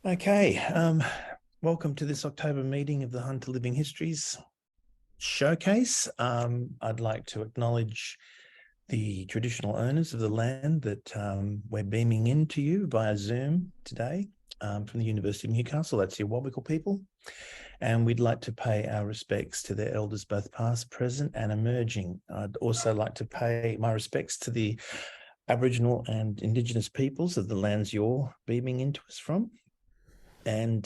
Okay, welcome to this October meeting of the Hunter Living Histories Showcase. I'd like to acknowledge the traditional owners of the land that we're beaming into you via Zoom today from the University of Newcastle. That's your Wawabakal people. And we'd like to pay our respects to their elders, both past, present and emerging. I'd also like to pay my respects to the Aboriginal and Indigenous peoples of the lands you're beaming into us from, and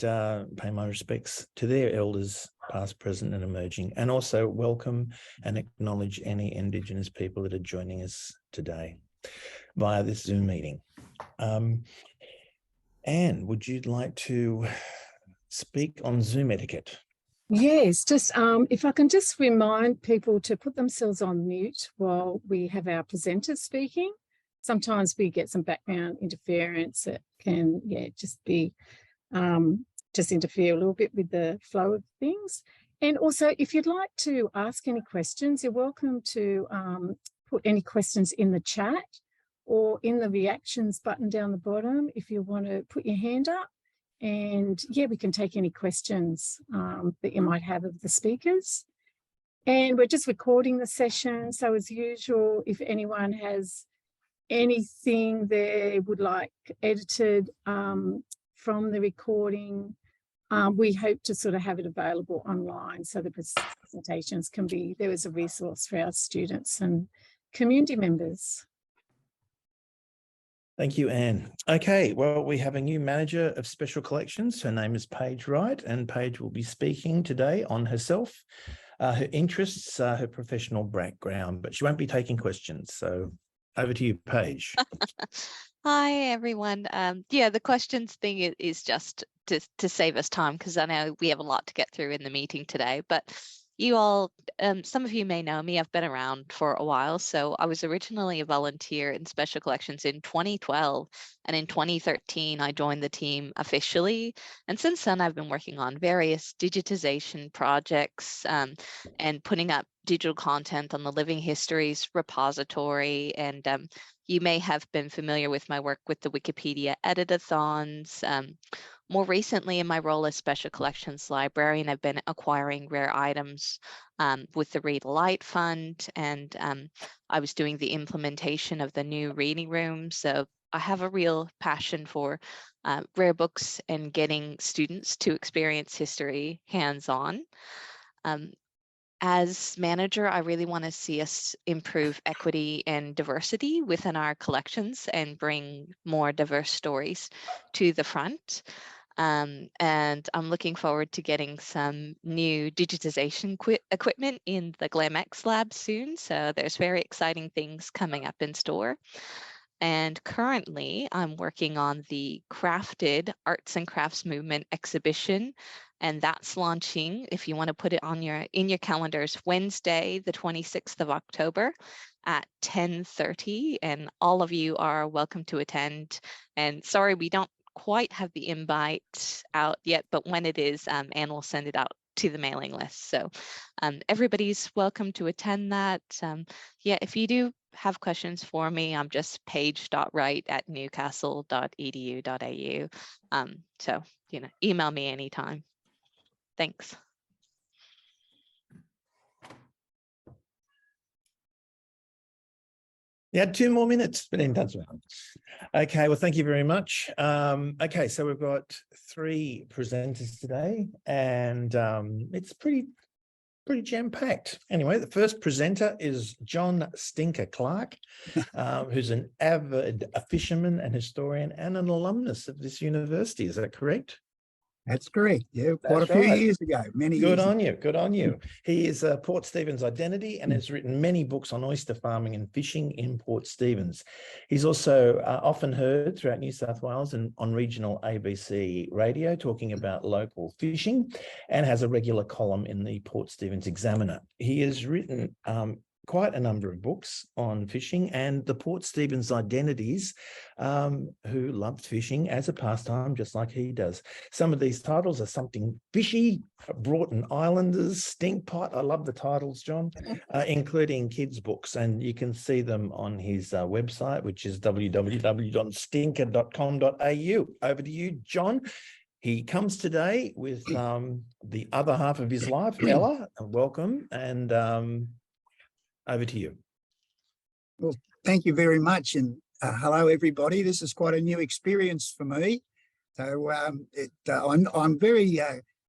pay my respects to their elders, past, present and emerging, and also welcome and acknowledge any Indigenous people that are joining us today via this Zoom meeting. Anne, would you like to speak on Zoom etiquette? Yes, just if I can just remind people to put themselves on mute while we have our presenters speaking. Sometimes we get some background interference that can, just be just interfere a little bit with the flow of things. And also, if you'd like to ask any questions, you're welcome to put any questions in the chat or in the reactions button down the bottom if you want to put your hand up. And we can take any questions that you might have of the speakers. And we're just recording the session. So as usual, if anyone has anything they would like edited from the recording, we hope to sort of have it available online so the presentations can be there as a resource for our students and community members. Thank you, Anne. Okay, well, we have a new manager of special collections. Her name is Paige Wright, and Paige will be speaking today on herself, her interests, her professional background, but she won't be taking questions. So over to you, Paige. Hi, everyone. The questions thing is just to save us time, because I know we have a lot to get through in the meeting today, but you all, some of you may know me, I've been around for a while. So I was originally a volunteer in special collections in 2012, and in 2013, I joined the team officially. And since then, I've been working on various digitization projects and putting up digital content on the Living Histories repository. And you may have been familiar with my work with the Wikipedia editathons. More recently, in my role as Special Collections Librarian, I've been acquiring rare items with the Read Light Fund, and I was doing the implementation of the new reading room. So I have a real passion for rare books and getting students to experience history hands-on. As manager, I really want to see us improve equity and diversity within our collections and bring more diverse stories to the front. And I'm looking forward to getting some new digitization equipment in the GlamX lab soon. So there's very exciting things coming up in store. And currently I'm working on the Crafted Arts and Crafts Movement exhibition, and that's launching, if you want to put it on in your calendars, Wednesday, the 26th of October at 10:30, and all of you are welcome to attend. And sorry, we don't quite have the invite out yet, but when it is, Anne will send it out to the mailing list. So everybody's welcome to attend that. If you do have questions for me, I'm just paige.wright@newcastle.edu.au. So, email me anytime. Thanks. You had 2 more minutes, but in touch. Okay, well, thank you very much. Okay, so we've got 3 presenters today, and it's pretty jam-packed. Anyway, the first presenter is John Stinker Clark, who's an avid fisherman and historian and an alumnus of this university. Is that correct? That's correct. Yeah, quite a few years ago, many years ago. Good on you. Mm. He is Port Stephens identity and has written many books on oyster farming and fishing in Port Stephens. He's also often heard throughout New South Wales and on regional ABC radio talking about local fishing, and has a regular column in the Port Stephens Examiner. He has written quite a number of books on fishing and the Port Stephens identities who loved fishing as a pastime, just like he does. Some of these titles are Something Fishy, Broughton Islanders, Stinkpot. I love the titles, John, including kids' books, and you can see them on his website, which is www.stinker.com.au. Over to you, John. He comes today with the other half of his life, Ella. Welcome, and over to you. Well, thank you very much, and hello everybody. This is quite a new experience for me, so I'm very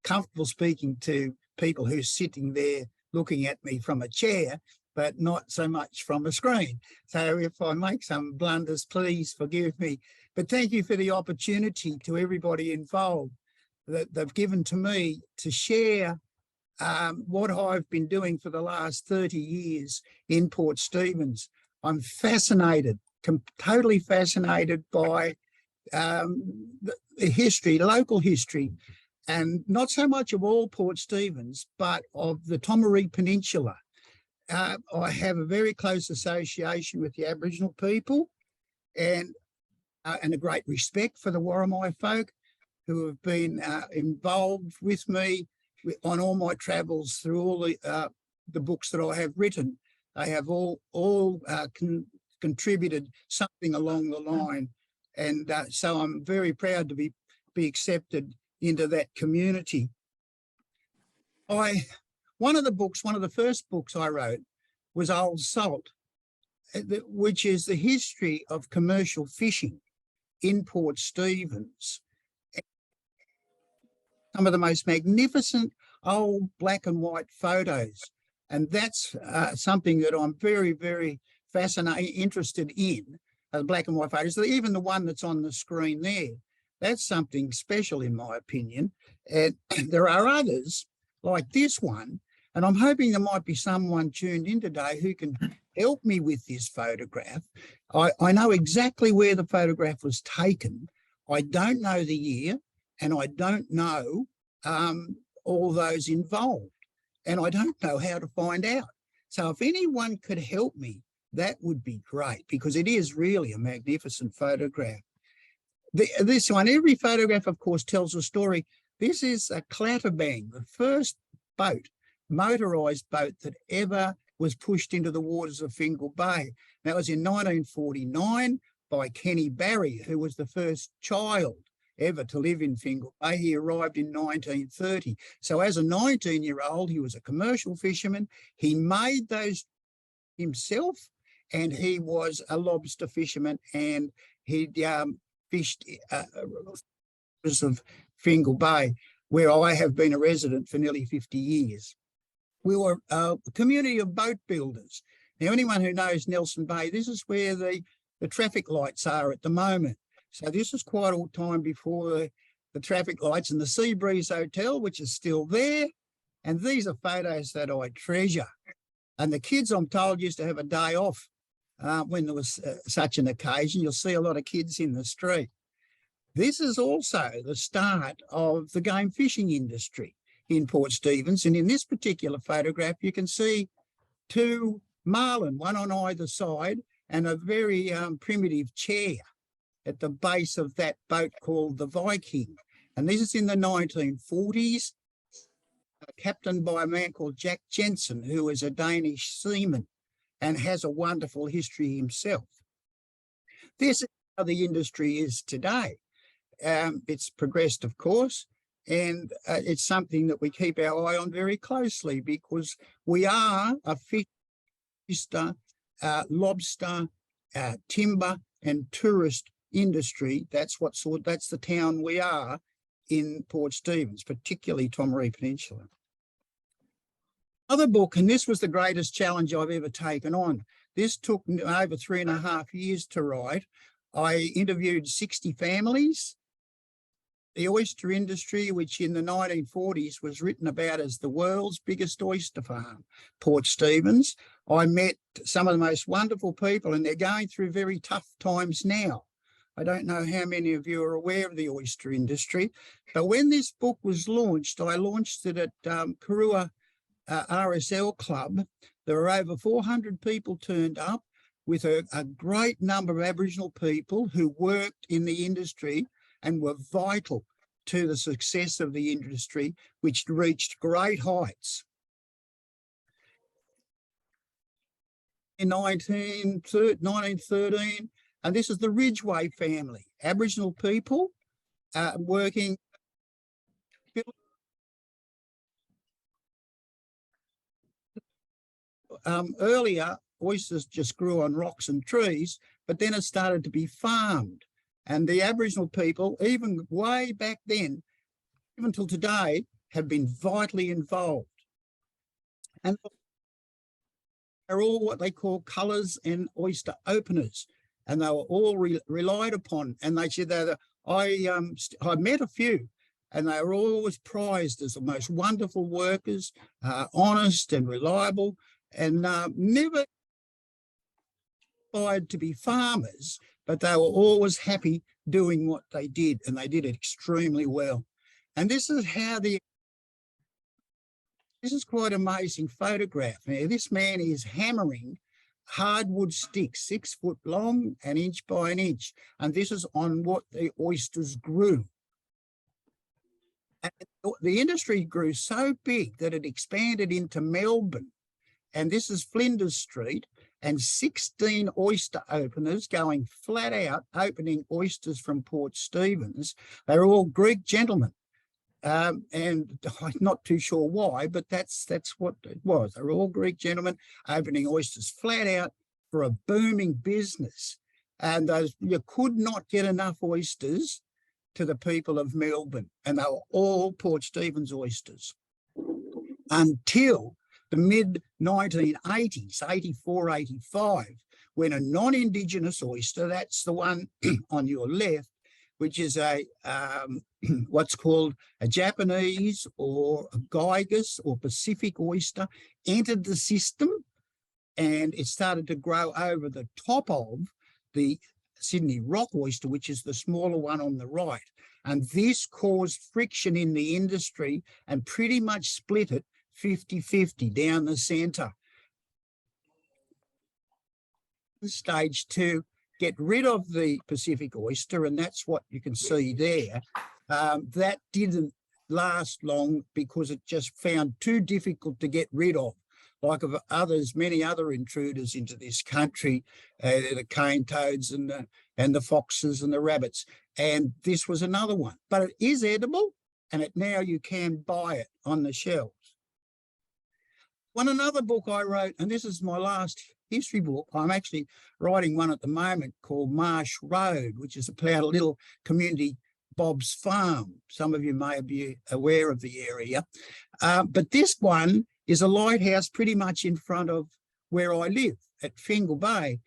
comfortable speaking to people who's sitting there looking at me from a chair, but not so much from a screen. So if I make some blunders, please forgive me. But thank you for the opportunity to everybody involved that they've given to me to share what I've been doing for the last 30 years in Port Stephens. I'm fascinated, totally fascinated by the history, local history, and not so much of all Port Stephens, but of the Tomaree Peninsula. I have a very close association with the Aboriginal people and a great respect for the Worimi folk who have been involved with me on all my travels through all the books that I have written. They have all contributed something along the line. And so I'm very proud to be accepted into that community. One of the first books I wrote was Old Salt, which is the history of commercial fishing in Port Stephens. Some of the most magnificent old black and white photos. And that's something that I'm very, very interested in, black and white photos, even the one that's on the screen there. That's something special in my opinion. And there are others like this one, and I'm hoping there might be someone tuned in today who can help me with this photograph. I know exactly where the photograph was taken. I don't know the year, and I don't know all those involved, and I don't know how to find out. So if anyone could help me, that would be great, because it is really a magnificent photograph. This one, every photograph, of course, tells a story. This is a Clatterbang, the first boat, motorised boat that ever was pushed into the waters of Fingal Bay. That was in 1949 by Kenny Barry, who was the first child ever to live in Fingal Bay. He arrived in 1930. So as a 19-year-old, he was a commercial fisherman. He made those himself, and he was a lobster fisherman, and he fished of Fingal Bay, where I have been a resident for nearly 50 years. We were a community of boat builders. Now, anyone who knows Nelson Bay, this is where the traffic lights are at the moment. So this is quite a time before the traffic lights, and the Seabreeze Hotel, which is still there. And these are photos that I treasure. And the kids, I'm told, used to have a day off when there was such an occasion. You'll see a lot of kids in the street. This is also the start of the game fishing industry in Port Stephens. And in this particular photograph, you can see two marlin, one on either side, and a very primitive chair at the base of that boat called the Viking. And this is in the 1940s, captained by a man called Jack Jensen, who is a Danish seaman and has a wonderful history himself. This is how the industry is today. It's progressed, of course, and it's something that we keep our eye on very closely, because we are a fish, lobster, timber and tourist industry. That's the town we are in Port Stephens, particularly Tomaree Peninsula. Other book, and this was the greatest challenge I've ever taken on. This took over 3.5 years to write. I interviewed 60 families. The oyster industry, which in the 1940s was written about as the world's biggest oyster farm, Port Stephens. I met some of the most wonderful people, and they're going through very tough times now. I don't know how many of you are aware of the oyster industry, but when this book was launched, I launched it at Karua RSL Club. There were over 400 people turned up, with a great number of Aboriginal people who worked in the industry and were vital to the success of the industry, which reached great heights. In 1913, and this is the Ridgway family, Aboriginal people working Earlier, oysters just grew on rocks and trees, but then it started to be farmed. And the Aboriginal people, even way back then, even till today, have been vitally involved. And they're all what they call colours and oyster openers. And they were all relied upon. And they said that I met a few, and they were always prized as the most wonderful workers, honest and reliable, and never tried to be farmers, but they were always happy doing what they did, and they did it extremely well. And this is how this is quite an amazing photograph. Now, this man is hammering hardwood sticks, 6 foot long, an inch by an inch, and this is on what the oysters grew. And the industry grew so big that it expanded into Melbourne, and this is Flinders Street, and 16 oyster openers going flat out, opening oysters from Port Stephens. They're all Greek gentlemen. And I'm not too sure why, but that's what it was. They're all Greek gentlemen opening oysters flat out for a booming business. And you could not get enough oysters to the people of Melbourne, and they were all Port Stephens oysters until the mid-1980s, 84, 85, when a non-Indigenous oyster, that's the one on your left, which is a what's called a Japanese or a Gygus or Pacific oyster, entered the system, and it started to grow over the top of the Sydney rock oyster, which is the smaller one on the right. And this caused friction in the industry and pretty much split it 50-50 down the centre. Stage 2, get rid of the Pacific oyster, and that's what you can see there. That didn't last long because it just found too difficult to get rid of, like of many other intruders into this country, the cane toads and the foxes and the rabbits. And this was another one, but it is edible, and now you can buy it on the shelves. Another book I wrote, and this is my last history book. I'm actually writing one at the moment called Marsh Road, which is about a little community, Bob's Farm. Some of you may be aware of the area. But this one is a lighthouse pretty much in front of where I live at Fingal Bay.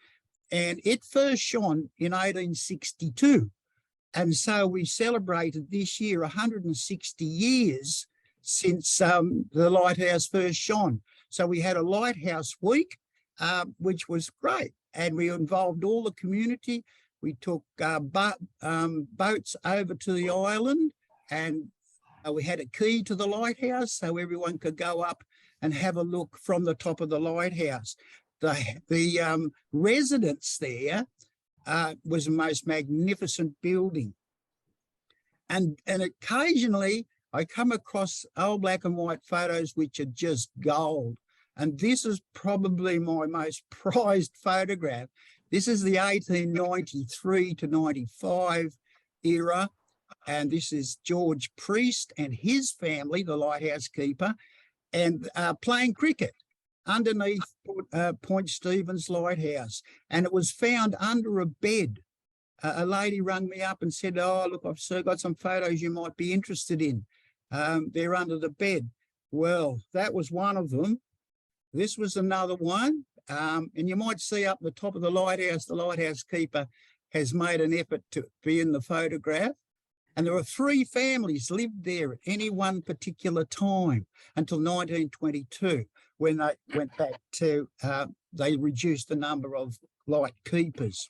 And it first shone in 1862. And so we celebrated this year 160 years since the lighthouse first shone. So we had a lighthouse week, which was great. And we involved all the community. We took boats over to the island, and we had a key to the lighthouse so everyone could go up and have a look from the top of the lighthouse. The residence there was the most magnificent building. And occasionally I come across old black and white photos which are just gold. And this is probably my most prized photograph. This is the 1893 to 95 era. And this is George Priest and his family, the lighthouse keeper, and playing cricket underneath Point Stephens Lighthouse. And it was found under a bed. A lady rang me up and said, "Oh, look, I've got some photos you might be interested in. They're under the bed." Well, that was one of them. This was another one. And you might see up the top of the lighthouse keeper has made an effort to be in the photograph. And there were 3 families lived there at any one particular time until 1922, when they went back to, they reduced the number of light keepers.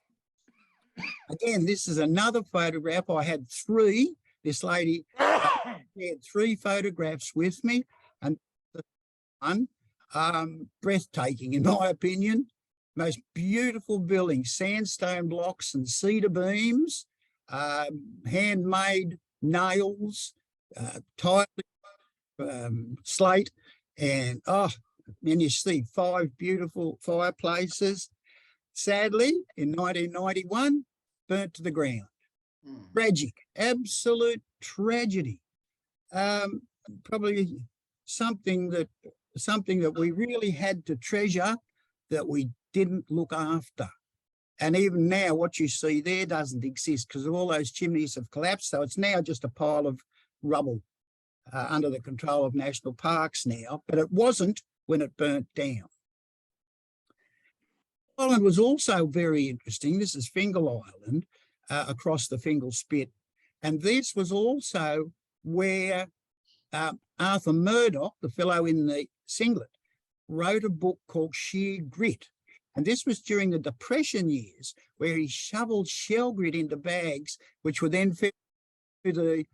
Again, this is another photograph. I had 3. This lady had 3 photographs with me, and the one, breathtaking in my opinion. Most beautiful building, sandstone blocks and cedar beams, handmade nails, tiled slate, and then you see 5 beautiful fireplaces. Sadly, in 1991, burnt to the ground. Tragic, absolute tragedy. probably something that we really had to treasure that we didn't look after. And even now, what you see there doesn't exist because all those chimneys have collapsed. So it's now just a pile of rubble under the control of national parks now, but it wasn't when it burnt down. Island was also very interesting. This is Fingal Island across the Fingal Spit. And this was also where Arthur Murdoch, the fellow in the singlet, wrote a book called Sheer Grit. And this was during the Depression years, where he shoveled shell grit into bags, which were then fed to the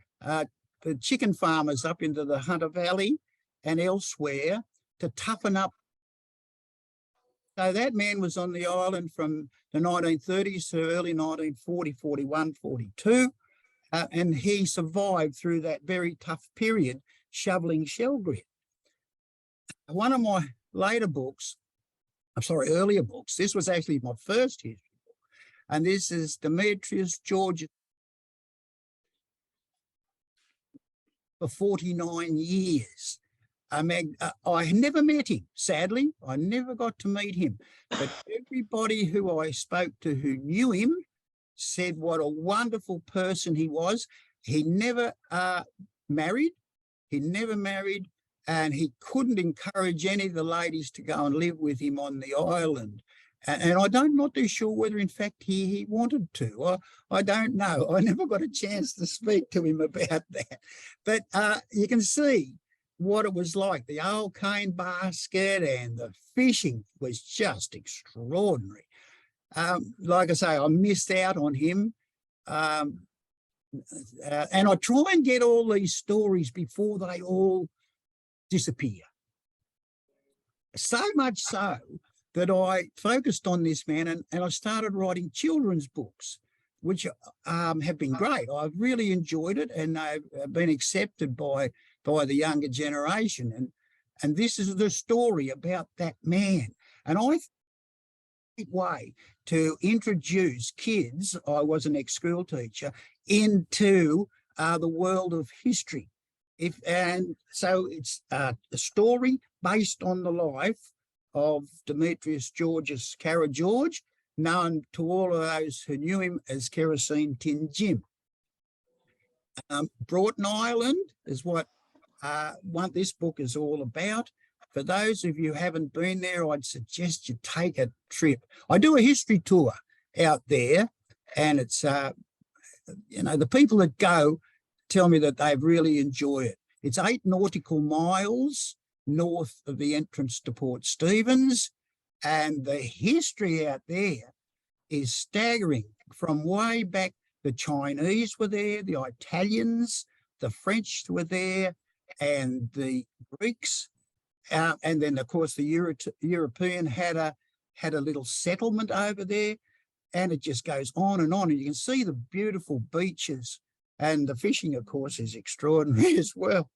chicken farmers up into the Hunter Valley and elsewhere to toughen up. So that man was on the island from the 1930s to early 1940, 41, 42. And he survived through that very tough period, shoveling shell grit. One of my earlier books, this was actually my first history book, and this is Demetrius George for 49 years. I never met him, sadly. I never got to meet him, but everybody who I spoke to who knew him said what a wonderful person he was. He never married. And he couldn't encourage any of the ladies to go and live with him on the island. And I'm not too sure whether, in fact, he wanted to. I don't know. I never got a chance to speak to him about that. But you can see what it was like. The old cane basket and the fishing was just extraordinary. Like I say, I missed out on him. And I try and get all these stories before they all disappear. So much so that I focused on this man and I started writing children's books, which have been great. I've really enjoyed it and they've been accepted by the younger generation. And this is the story about that man. And I think a way to introduce kids, I was an ex-school teacher, into the world of history. So it's a story based on the life of Demetrius Georgius Karageorge, known to all of those who knew him as Kerosene Tin Jim. Broughton Island is what this book is all about. For those of you who haven't been there, I'd suggest you take a trip. I do a history tour out there, and it's, the people that go tell me that they've really enjoyed it. It's 8 nautical miles north of the entrance to Port Stephens, and the history out there is staggering. From way back, the Chinese were there, the Italians, the French were there, and the Greeks. And then, of course, the European had a little settlement over there, and it just goes on. And you can see the beautiful beaches, and the fishing, of course, is extraordinary as well.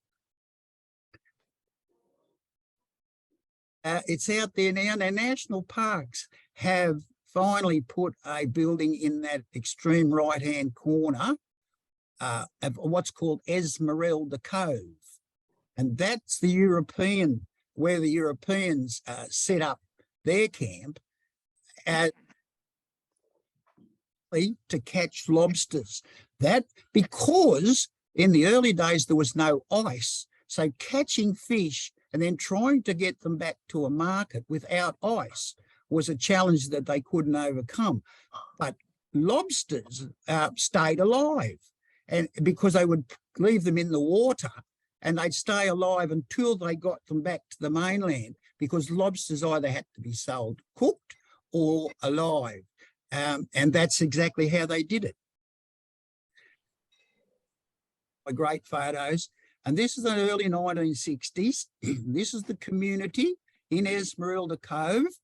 It's out there now. Now, national parks have finally put a building in that extreme right-hand corner of what's called Esmeralda Cove. And that's the European, where the Europeans set up their camp to catch lobsters. That because in the early days there was no ice, so catching fish and then trying to get them back to a market without ice was a challenge that they couldn't overcome. But lobsters stayed alive, and because they would leave them in the water and they'd stay alive until they got them back to the mainland, because lobsters either had to be sold cooked or alive. And that's exactly how they did it. Great photos. And this is the early 1960s. This is the community in Esmeralda Cove.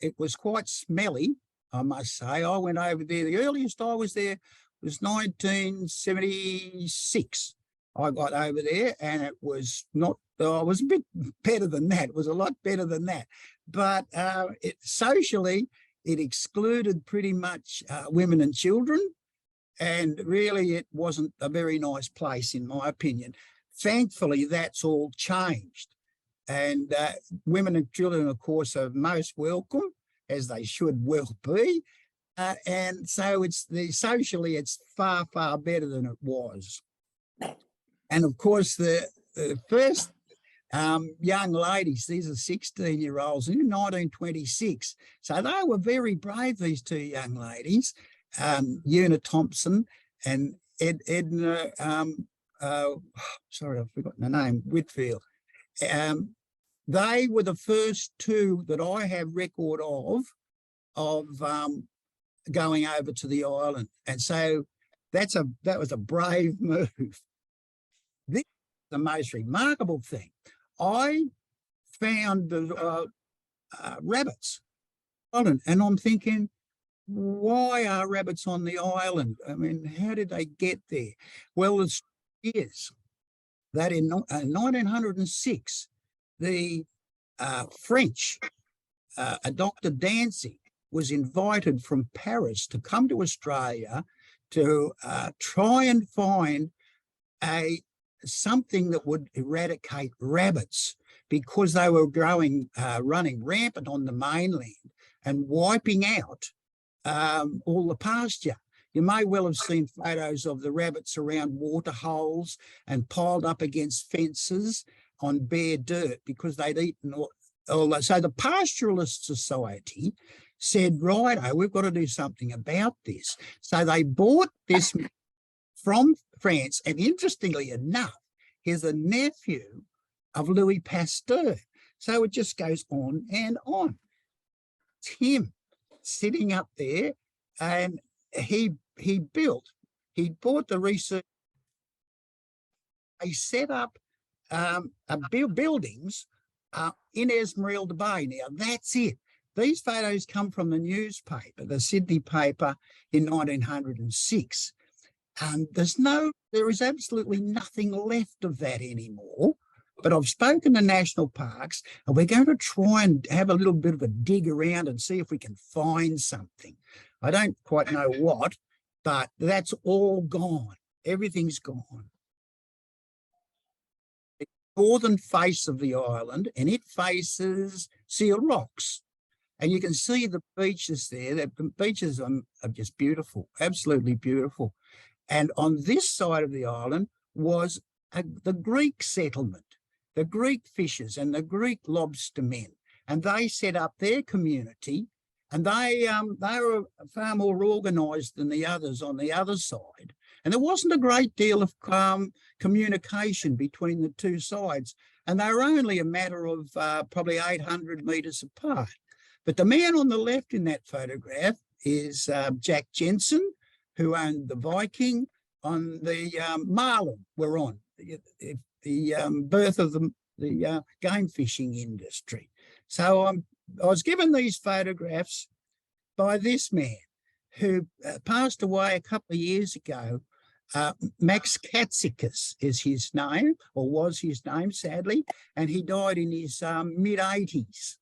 It was quite smelly, I must say. I went over there. The earliest I was there was 1976. I got over there, and it was not, I was a bit better than that. It was a lot better than that. But socially, it excluded pretty much women and children. And really, it wasn't a very nice place, in my opinion. thankfully, that's all changed. And women and children, of course, are most welcome, as they should well be. And so socially, it's far, far better than it was. And of course, the first young ladies, these are 16-year-olds in 1926. So they were very brave, these two young ladies, Una Thompson and Edna, sorry, I've forgotten the name, Whitfield. They were the first two that I have record of going over to the island. And so that was a brave move. This is the most remarkable thing. I found the rabbits, and I'm thinking, why are rabbits on the island? I mean, how did they get there? Well, the story is that in 1906, the French, Dr. Dancy, was invited from Paris to come to Australia to try and find something that would eradicate rabbits, because they were running rampant on the mainland and wiping out all the pasture. You may well have seen photos of the rabbits around water holes and piled up against fences on bare dirt because they'd eaten all that. So the Pastoralist Society said, righto, we've got to do something about this. So they bought this from France, and interestingly enough, he's a nephew of Louis Pasteur. So it just goes on and on. It's him sitting up there, and he bought the research. He set up buildings in Esmeralda Bay. Now, that's it. These photos come from the newspaper, the Sydney paper in 1906. There is absolutely nothing left of that anymore. But I've spoken to national parks, and we're going to try and have a little bit of a dig around and see if we can find something. I don't quite know what, but that's all gone. Everything's gone. The northern face of the island, and it faces Seal Rocks. And you can see the beaches there. The beaches are just beautiful, absolutely beautiful. And on this side of the island was the Greek settlement, the Greek fishers and the Greek lobstermen. And they set up their community, and they were far more organised than the others on the other side. And there wasn't a great deal of communication between the two sides. And they were only a matter of probably 800 metres apart. But the man on the left in that photograph is Jack Jensen, who owned the Viking on the Marlin we're on, the birth of the game fishing industry. So I was given these photographs by this man who passed away a couple of years ago. Max Katsikas is his name, or was his name, sadly, and he died in his mid-80s.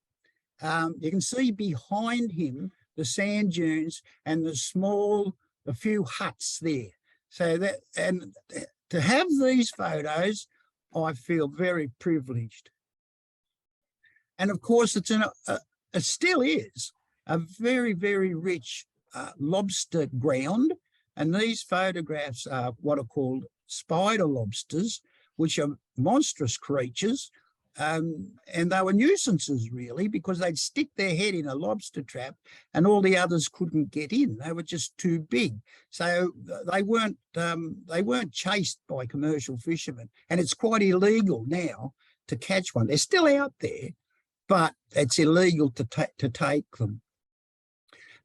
You can see behind him the sand dunes and a few huts there. So that, and to have these photos, I feel very privileged. And of course, it still is a very, very rich lobster ground. And these photographs are what are called spider lobsters, which are monstrous creatures. And they were nuisances, really, because they'd stick their head in a lobster trap and all the others couldn't get in. They were just too big. So they weren't chased by commercial fishermen. And it's quite illegal now to catch one. They're still out there, but it's illegal to take them.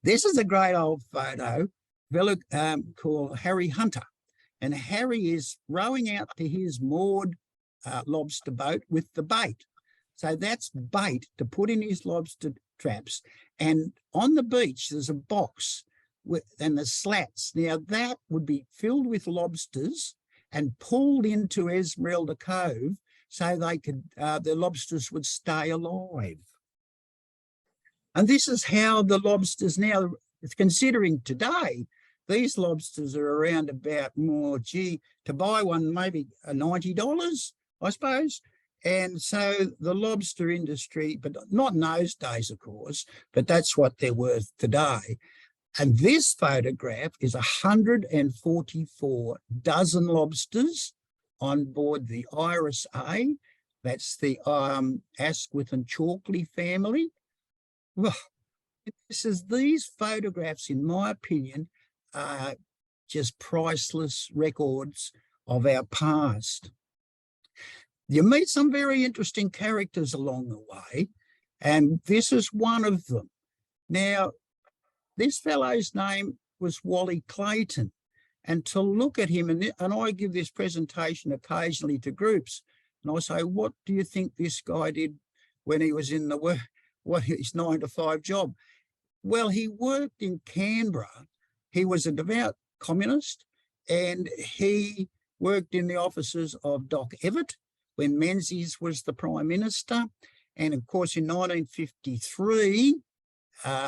This is a great old photo called Harry Hunter. And Harry is rowing out to his moored lobster boat with the bait. So that's bait to put in his lobster traps. And on the beach, there's a box and the slats. Now that would be filled with lobsters and pulled into Esmeralda Cove so they could, the lobsters would stay alive. And this is how the lobsters now, considering today, These lobsters are around about more, gee, to buy one, maybe $90, I suppose. And so the lobster industry, but not in those days, of course, but that's what they're worth today. And this photograph is 144 dozen lobsters on board the Iris A. That's the Asquith and Chalkley family. Well, these photographs, in my opinion, are just priceless records of our past. You meet some very interesting characters along the way, and this is one of them. Now, this fellow's name was Wally Clayton, and to look at him, and I give this presentation occasionally to groups, and I say, what do you think this guy did when he was in his 9-to-5 job? Well, he worked in Canberra. He was a devout communist, and he worked in the offices of Doc Evatt when Menzies was the Prime Minister. And of course, in 1953,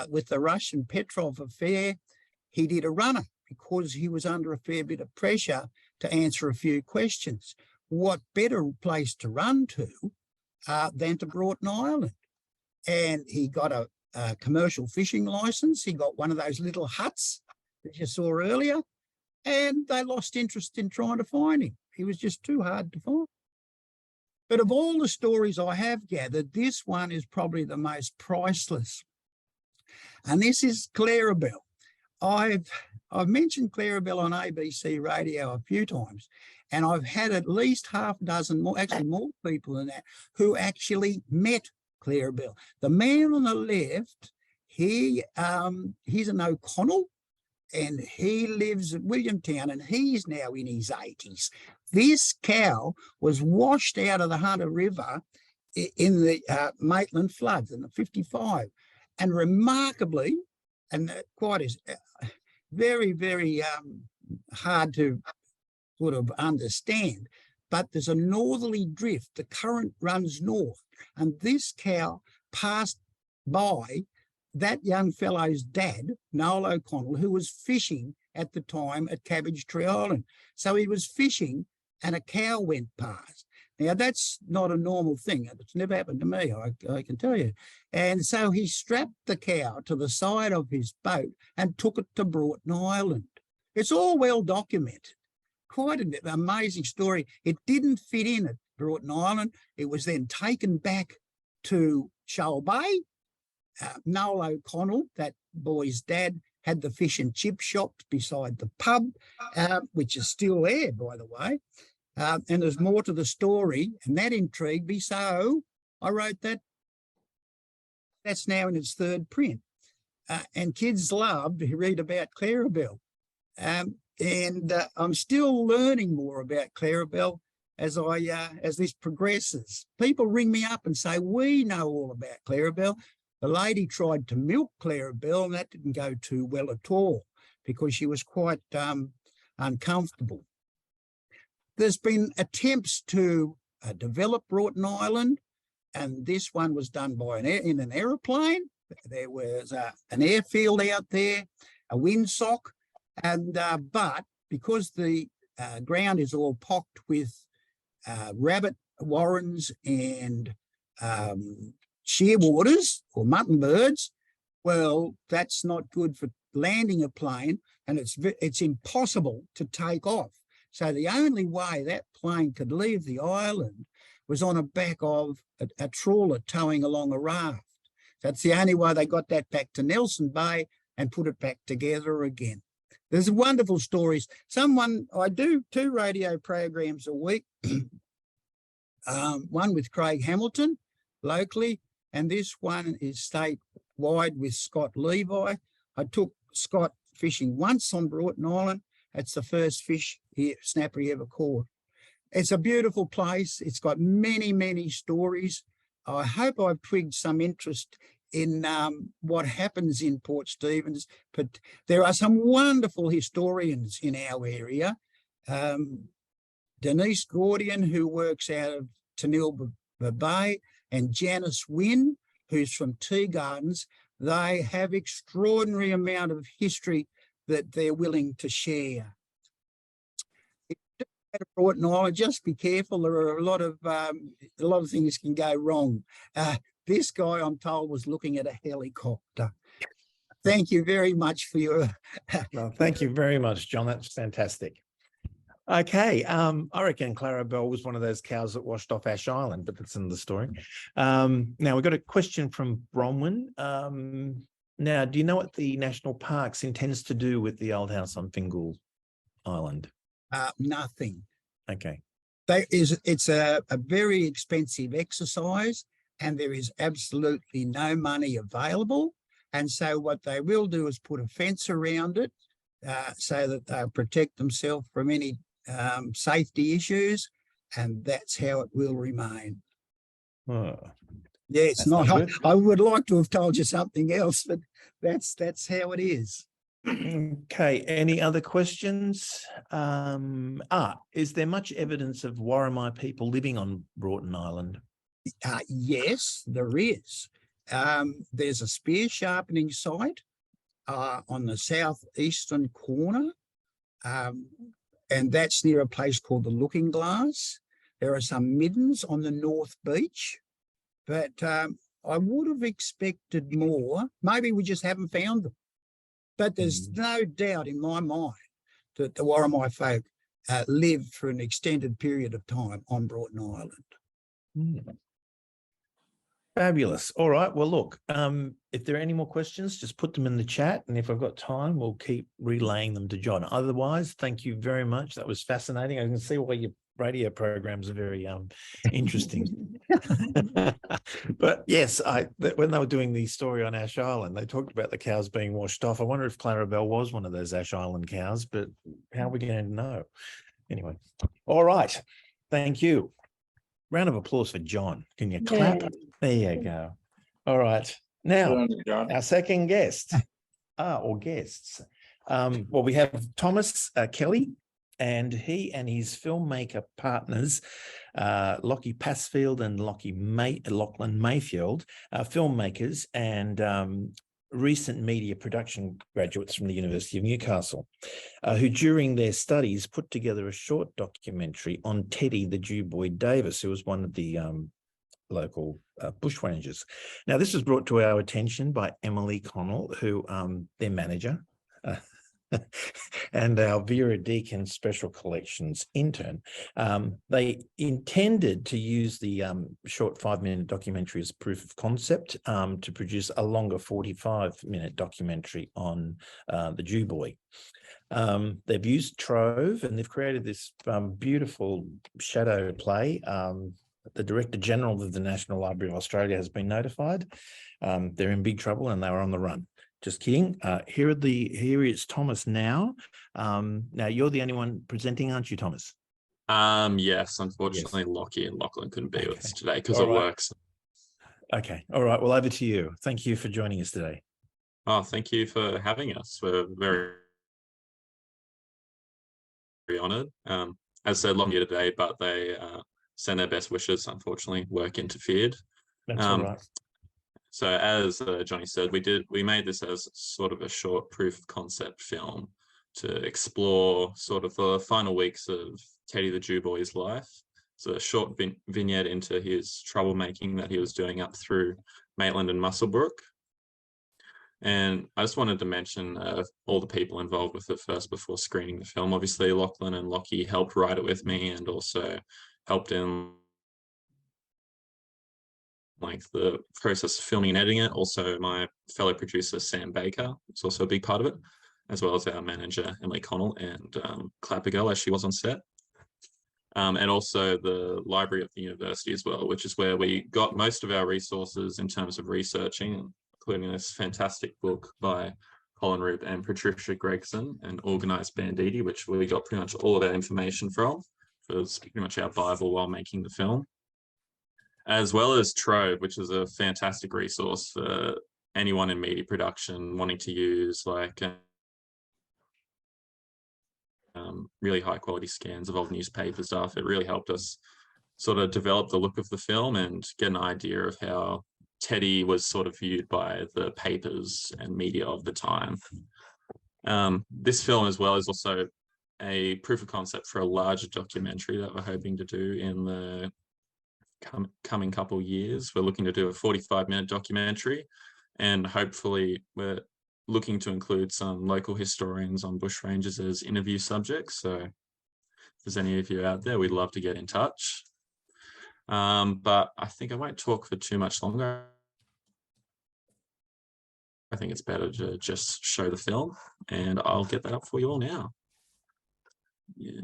with the Russian Petrov affair, he did a runner because he was under a fair bit of pressure to answer a few questions. What better place to run to than to Broughton Island? And he got a commercial fishing license. He got one of those little huts that you saw earlier, and they lost interest in trying to find him. He was just too hard to find. But of all the stories I have gathered, this one is probably the most priceless. And this is Clarabelle. I've mentioned Clarabelle on ABC radio a few times, and I've had at least half a dozen more, actually more people than that, who actually met Clarabelle. The man on the left, he's an O'Connell, and he lives at Williamtown, and he's now in his 80s. This cow was washed out of the Hunter River in the Maitland floods in the 55. And remarkably, and quite as very, very hard to sort of understand, but there's a northerly drift. The current runs north, and this cow passed by that young fellow's dad, Noel O'Connell, who was fishing at the time at Cabbage Tree Island. So he was fishing and a cow went past. Now, that's not a normal thing. It's never happened to me, I can tell you. And so he strapped the cow to the side of his boat and took it to Broughton Island. It's all well documented. Quite an amazing story. It didn't fit in at Broughton Island. It was then taken back to Shoal Bay. Noel O'Connell, that boy's dad, had the fish and chip shops beside the pub, which is still there, by the way. And there's more to the story, and that intrigued me. So I wrote that. That's now in its third print. And kids love to read about Clarabelle. And I'm still learning more about Clarabelle as this progresses. People ring me up and say, we know all about Clarabelle. The lady tried to milk Clarabelle, and that didn't go too well at all because she was quite uncomfortable. There's been attempts to develop Broughton Island, and this one was done by in an aeroplane. There was an airfield out there, a windsock, and but because the ground is all pocked with rabbit warrens and shearwaters or mutton birds, well, that's not good for landing a plane, and it's impossible to take off. So the only way that plane could leave the island was on the back of a trawler towing along a raft. That's the only way they got that back to Nelson Bay and put it back together again. There's wonderful stories. I do 2 radio programs a week, one with Craig Hamilton locally, and this one is statewide with Scott Levi. I took Scott fishing once on Broughton Island. It's the first snapper he ever caught. It's a beautiful place. It's got many, many stories. I hope I've twigged some interest in what happens in Port Stephens, but there are some wonderful historians in our area. Denise Gordian, who works out of Tanilba Bay, and Janice Wynne, who's from Tea Gardens. They have extraordinary amount of history that they're willing to share. At Broughton Island, just be careful. There are a lot of things can go wrong. This guy, I'm told, was looking at a helicopter. Thank you very much for your. Well, thank you very much, John. That's fantastic. Okay, I reckon Clarabelle was one of those cows that washed off Ash Island, but that's another story. Now we've got a question from Bronwyn. Now, do you know what the National Parks intends to do with the old house on Fingal Island? Nothing. Okay. It's a very expensive exercise, and there is absolutely no money available. And so what they will do is put a fence around it so that they'll protect themselves from any safety issues, and that's how it will remain. Oh, yeah, it's not. I would like to have told you something else, but that's how it is. Okay, any other questions? Is there much evidence of Warramai people living on Broughton Island? Yes, there is. There's a spear sharpening site on the southeastern corner, and that's near a place called the Looking Glass. There are some middens on the North Beach, but I would have expected more. Maybe we just haven't found them. But there's no doubt in my mind that the Warramai folk lived for an extended period of time on Broughton Island. Fabulous. All right. Well, look, if there are any more questions, just put them in the chat. And if I've got time, we'll keep relaying them to John. Otherwise, thank you very much. That was fascinating. I can see why your radio programs are very interesting. But yes, when they were doing the story on Ash Island, they talked about the cows being washed off. I wonder if Clarabelle was one of those Ash Island cows, but how are we going to know? Anyway, all right. Thank you. Round of applause for John. Can you clap? Yeah. There you go. All right. Now, our second guest, or guests. Well, we have Thomas Kelly, and he and his filmmaker partners, Lockie Passfield and Lachlan Mayfield, are filmmakers and recent media production graduates from the University of Newcastle, who during their studies put together a short documentary on Teddy the Jew Boy Davis, who was one of the local bushrangers. Now, this was brought to our attention by Emily Connell, who their manager, and our Vera Deakin Special Collections intern. They intended to use the short 5-minute documentary as proof of concept to produce a longer 45-minute documentary on the Jew Boy. They've used Trove, and they've created this beautiful shadow play. The Director General of the National Library of Australia has been notified. They're in big trouble and they were on the run. Just kidding. Here is Thomas now. Now you're the only one presenting, aren't you, Thomas? Yes, unfortunately, yes. Lockie and Lachlan couldn't be with us today because of work. Okay. All right. Well, over to you. Thank you for joining us today. Oh, thank you for having us. We're very honoured. As I said, Lockie here today, but they send their best wishes. Unfortunately, work interfered. That's all right. So as Johnny said, we made this as sort of a short proof of concept film to explore sort of the final weeks of Teddy the Jew Boy's life. It's a short vignette into his troublemaking that he was doing up through Maitland and Muswellbrook. And I just wanted to mention all the people involved with it first before screening the film. Obviously, Lachlan and Lockie helped write it with me and also helped in like the process of filming and editing it. Also, my fellow producer, Sam Baker, is also a big part of it, as well as our manager, Emily Connell, and Clapper Girl, as she was on set. And also the library of the university as well, which is where we got most of our resources in terms of researching, including this fantastic book by Colin Roop and Patricia Gregson, and Organised Banditti, which we got pretty much all of our information from. It was pretty much our Bible while making the film. As well as Trove, which is a fantastic resource for anyone in media production wanting to use like really high quality scans of old newspaper stuff. It really helped us sort of develop the look of the film and get an idea of how Teddy was sort of viewed by the papers and media of the time. This film as well is also a proof of concept for a larger documentary that we're hoping to do in the coming couple of years. We're looking to do a 45-minute documentary, and hopefully we're looking to include some local historians on bushrangers as interview subjects. So if there's any of you out there, we'd love to get in touch. But I think I won't talk for too much longer. I think it's better to just show the film, and I'll get that up for you all now. Yeah.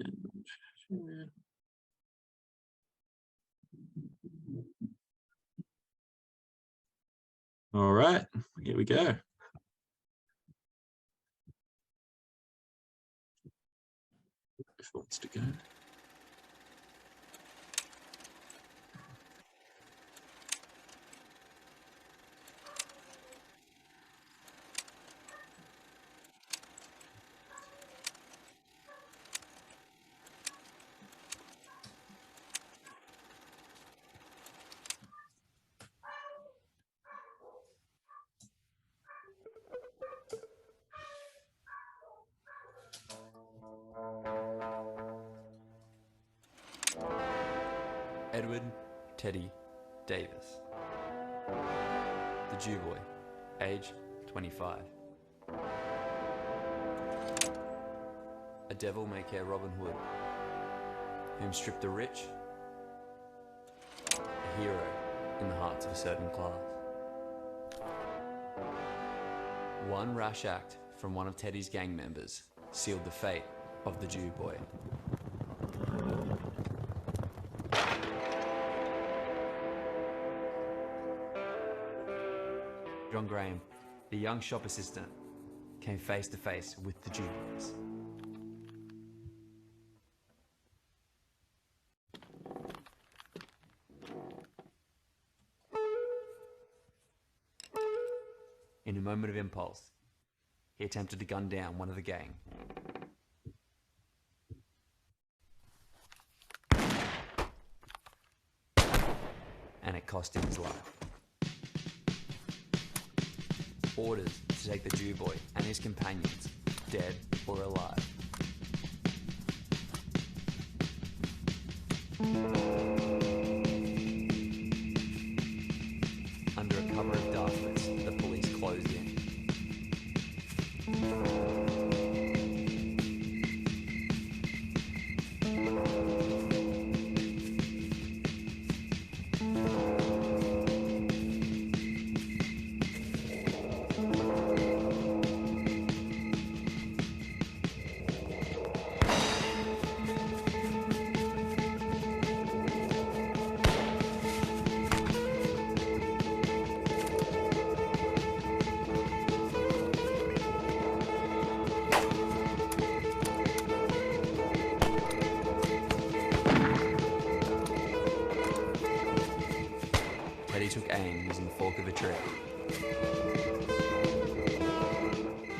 All right, here we go. If it wants to go. Edward Teddy Davis. The Jew Boy, age 25. A devil-may-care Robin Hood, whom stripped the rich, a hero in the hearts of a certain class. One rash act from one of Teddy's gang members sealed the fate of the Jew Boy. John Graham, the young shop assistant, came face to face with the Jew Boys. In a moment of impulse, he attempted to gun down one of the gang. And it cost him his life. Orders to take the Jew Boy and his companions, dead or alive. Under a cover of darkness, the police closed in. Teddy took aim using the fork of a tree.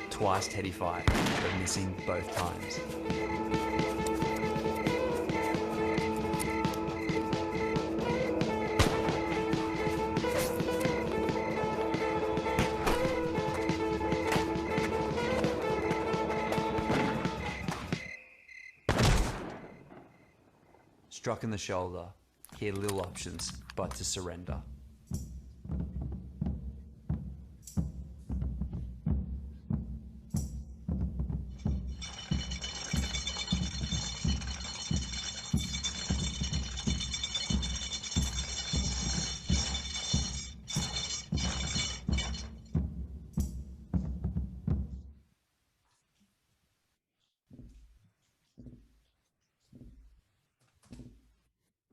Twice Teddy fired, but missing both times. Struck in the shoulder, he had little options but to surrender.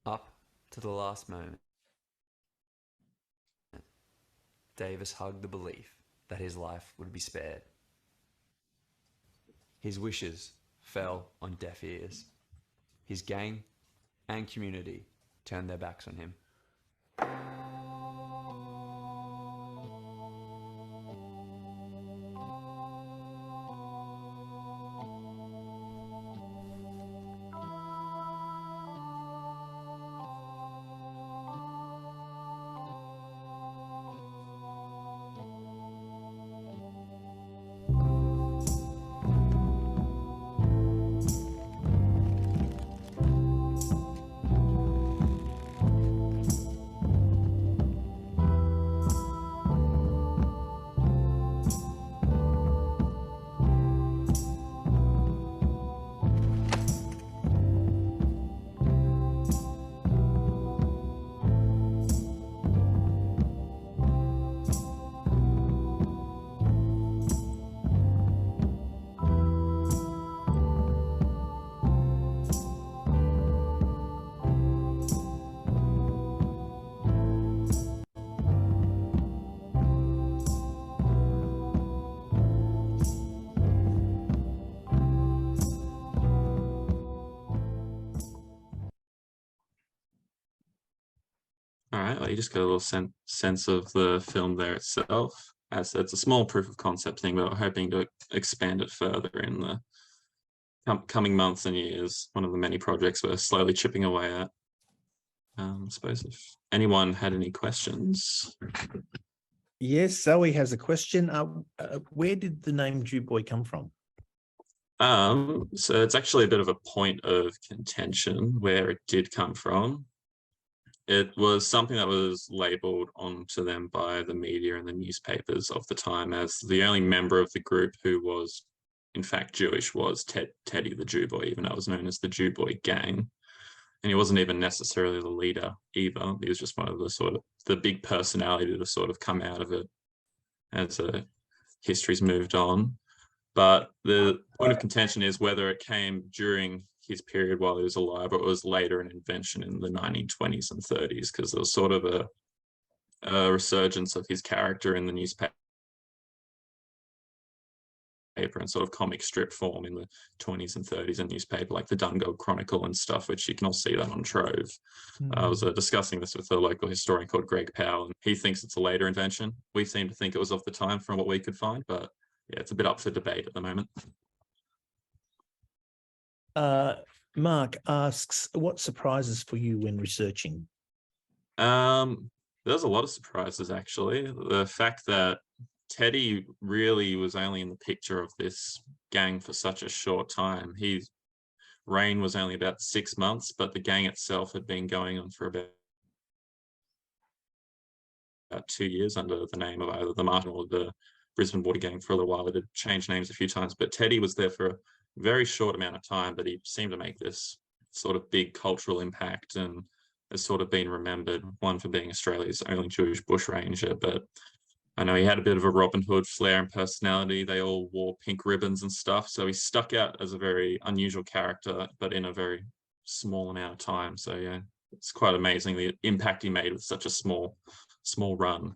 Up to the last moment, Davis hugged the belief that his life would be spared. His wishes fell on deaf ears. His gang and community turned their backs on him. right, well, you just got a little sense of the film there itself. As it's a small proof of concept thing, but we're hoping to expand it further in the coming months and years. One of the many projects we're slowly chipping away at. I suppose if anyone had any questions. Yes, Zoe has a question. Where did the name Jew Boy come from? So it's actually a bit of a point of contention where it did come from. It was something that was labelled onto them by the media and the newspapers of the time, as the only member of the group who was in fact Jewish was Teddy the Jew Boy, even though it was known as the Jew Boy Gang. And he wasn't even necessarily the leader either. He was just one of the big personality to sort of come out of it as history's moved on. But the point of contention is whether it came during his period while he was alive, or it was later an invention in the 1920s and 30s, because there was sort of a resurgence of his character in the newspaper and sort of comic strip form in the 20s and 30s in newspaper, like the Dungog Chronicle and stuff, which you can all see that on Trove. I was discussing this with a local historian called Greg Powell, and he thinks it's a later invention. We seem to think it was of the time from what we could find, but yeah, it's a bit up for debate at the moment. Mark asks, what surprises for you when researching? There's a lot of surprises, actually. The fact that Teddy really was only in the picture of this gang for such a short time. His reign was only about 6 months, but the gang itself had been going on for about 2 years under the name of either the Martin or the Brisbane Water Gang for a little while. It had changed names a few times, but Teddy was there for a very short amount of time, but he seemed to make this sort of big cultural impact and has sort of been remembered, one for being Australia's only Jewish bushranger, but I know he had a bit of a Robin Hood flair and personality. They all wore pink ribbons and stuff, so he stuck out as a very unusual character, but in a very small amount of time. So yeah, it's quite amazing the impact he made with such a small run.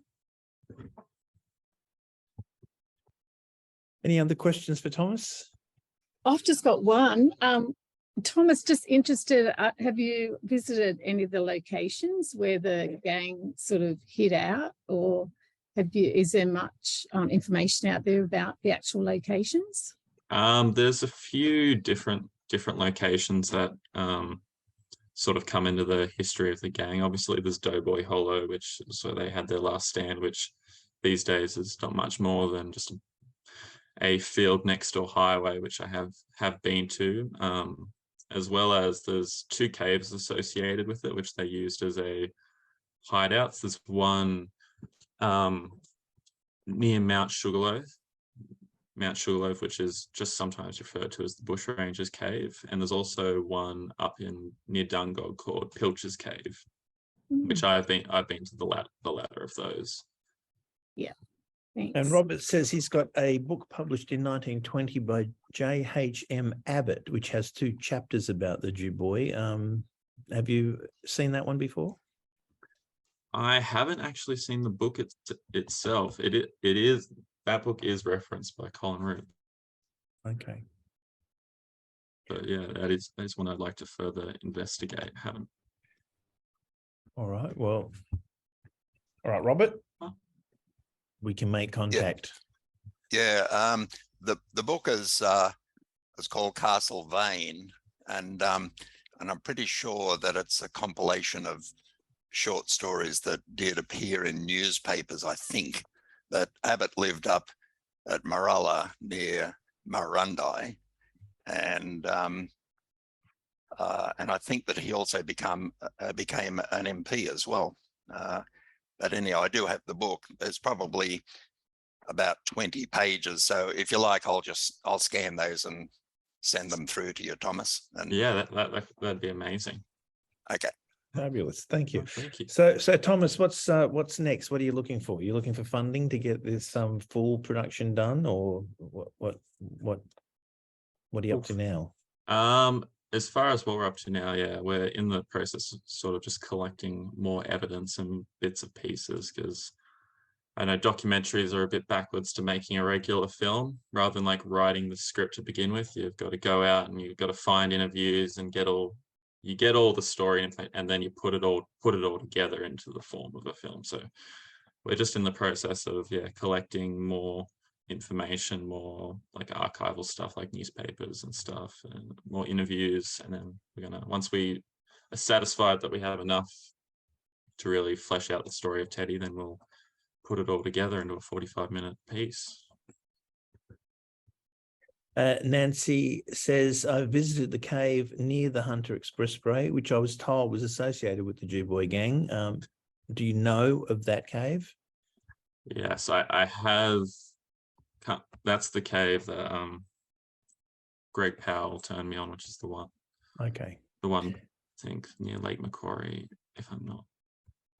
Any other questions for Thomas? I've just got one. Thomas, just interested, have you visited any of the locations where the gang sort of hid out, or is there much information out there about the actual locations? There's a few different locations that sort of come into the history of the gang. Obviously, there's Doughboy Hollow, which is where they had their last stand, which these days is not much more than just a field next door highway, which I have been to, as well as there's 2 caves associated with it, which they used as a hideouts. There's one near Mount Sugarloaf, which is just sometimes referred to as the Bushrangers Cave, and there's also one up near Dungog called Pilcher's Cave, which I've been to the latter of those. Yeah. Thanks. And Robert says he's got a book published in 1920 by J.H.M. Abbott, which has 2 chapters about the Jew Boy. Have you seen that one before? I haven't actually seen the book itself. That book is referenced by Colin Root. Okay. But yeah, that is one I'd like to further investigate. Haven't. All right. Well, all right, Robert. We can make contact. Yeah. The book is called Castle Vane, and I'm pretty sure that it's a compilation of short stories that did appear in newspapers. I think that Abbott lived up at Maralla near Marundi, and I think that he also became an MP as well. But anyhow, I do have the book. There's probably about 20 pages. So if you like, I'll scan those and send them through to you, Thomas. And yeah, that'd be amazing. Okay. Fabulous. Thank you. Oh, thank you. So Thomas, what's next? What are you looking for? You're looking for funding to get this full production done, or what are you up to now? As far as what we're up to now, yeah, we're in the process of sort of just collecting more evidence and bits and pieces, because I know documentaries are a bit backwards to making a regular film. Rather than like writing the script to begin with, you've got to go out and you've got to find interviews and get all you get all the story and then you put it all together into the form of a film. So we're just in the process of collecting more information, more like archival stuff like newspapers and stuff, and more interviews. And then we're gonna, once we are satisfied that we have enough to really flesh out the story of Teddy, then we'll put it all together into a 45-minute piece. Nancy says, I visited the cave near the Hunter Expressway, which I was told was associated with the Jew-Boy gang. Do you know of that cave? Yes, I have. That's the cave that Greg Powell turned me on, which is the one. Okay. The one, I think, near Lake Macquarie, if I'm not.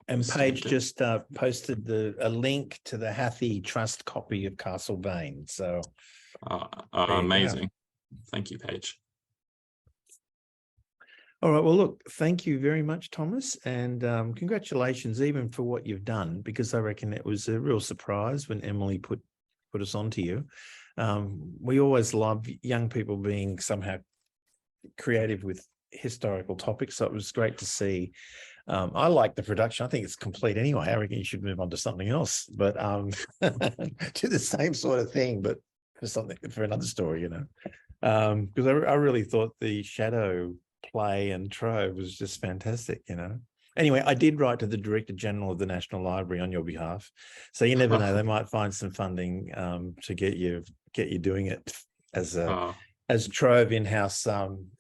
And Paige just posted a link to the Hathi Trust copy of Castle Vane. So amazing. Thank you, Paige. All right. Well, look, thank you very much, Thomas. And congratulations even for what you've done, because I reckon it was a real surprise when Emily put us onto you. We always love young people being somehow creative with historical topics. So it was great to see. I like the production. I think it's complete anyway. I reckon you should move on to something else, but to the same sort of thing, but for another story, you know. Because I really thought the Shadow play and Trove was just fantastic, you know. Anyway, I did write to the Director General of the National Library on your behalf, so you never know, they might find some funding to get you doing it as Trove in-house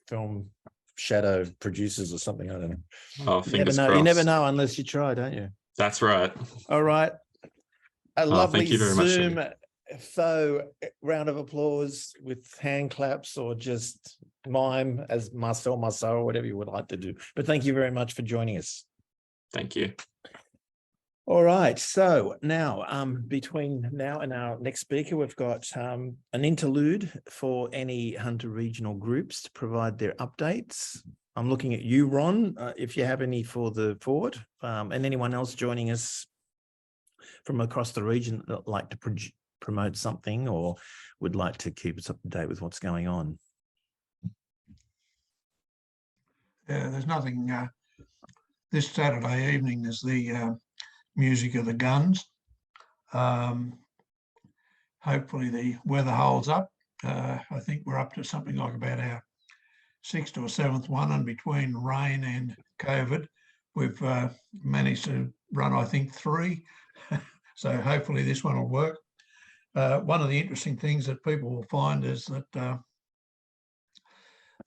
film Shadow producers or something. I don't know. Oh, fingers crossed. You never know unless you try, don't you? That's right. All right. A lovely thank you very Zoom much, faux round of applause with hand claps, or just mime as Marcel, or whatever you would like to do. But thank you very much for joining us. Thank you. All right. So now, between now and our next speaker, we've got an interlude for any Hunter regional groups to provide their updates. I'm looking at you, Ron, if you have any for the forward, and anyone else joining us from across the region that would like to promote something or would like to keep us up to date with what's going on. There's nothing. This Saturday evening is the Music of the Guns. Hopefully the weather holds up. I think we're up to something like about our 6th or 7th one, and between rain and COVID, we've managed to run, I think, 3. So hopefully this one will work. One of the interesting things that people will find is that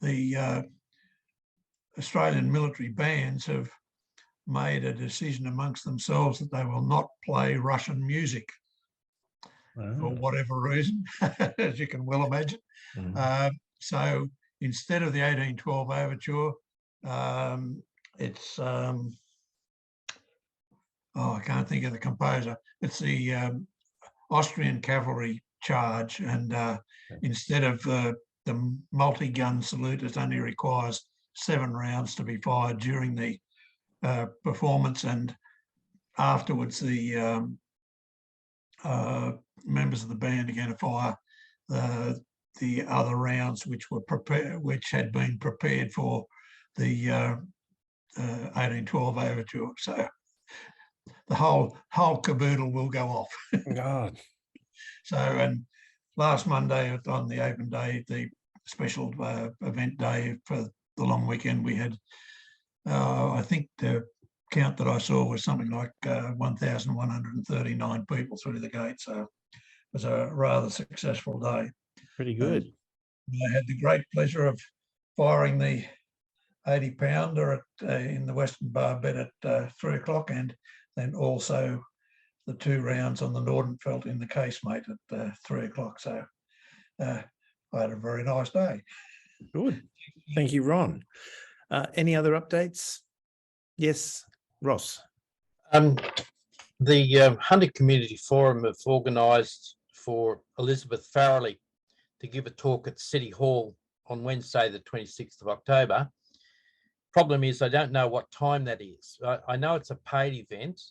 the Australian military bands have made a decision amongst themselves that they will not play Russian music for whatever reason, as you can well imagine. So instead of the 1812 overture, it's I can't think of the composer. It's the Austrian cavalry charge, and instead of the multi-gun salute, it only requires 7 rounds to be fired during the performance, and afterwards the members of the band are going to fire the other rounds which had been prepared for the 1812 overture. So the whole caboodle will go off. God. So, and last Monday on the open day, the special event day for the long weekend, we had I think the count that I saw was something like 1,139 people through the gate. So it was a rather successful day. Pretty good. I had the great pleasure of firing the 80-pounder in the Western Bar bed at 3 o'clock, and then also the 2 rounds on the Nordenfelt in the casemate at 3 o'clock. So I had a very nice day. Good. Thank you, Ron. Any other updates? Yes, Ross. The Hunter Community Forum have organised for Elizabeth Farrelly to give a talk at City Hall on Wednesday, the 26th of October. Problem is, I don't know what time that is. I know it's a paid event.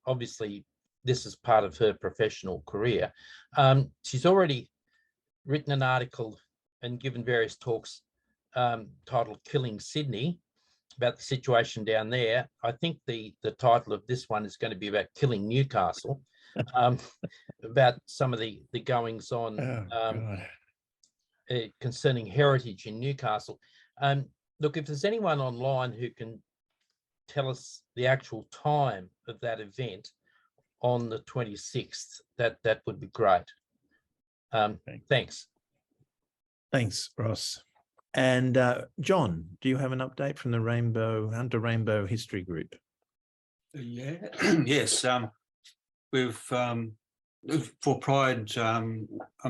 Obviously, this is part of her professional career. She's already written an article and given various talks titled Killing Sydney. about the situation down there. I think the title of this one is going to be about killing Newcastle, about some of the goings on concerning heritage in Newcastle. Look, if there's anyone online who can tell us the actual time of that event on the 26th, that would be great. Thanks. Thanks, Ross. And John, do you have an update from the Hunter Rainbow History Group? Yeah, yes. We've for Pride a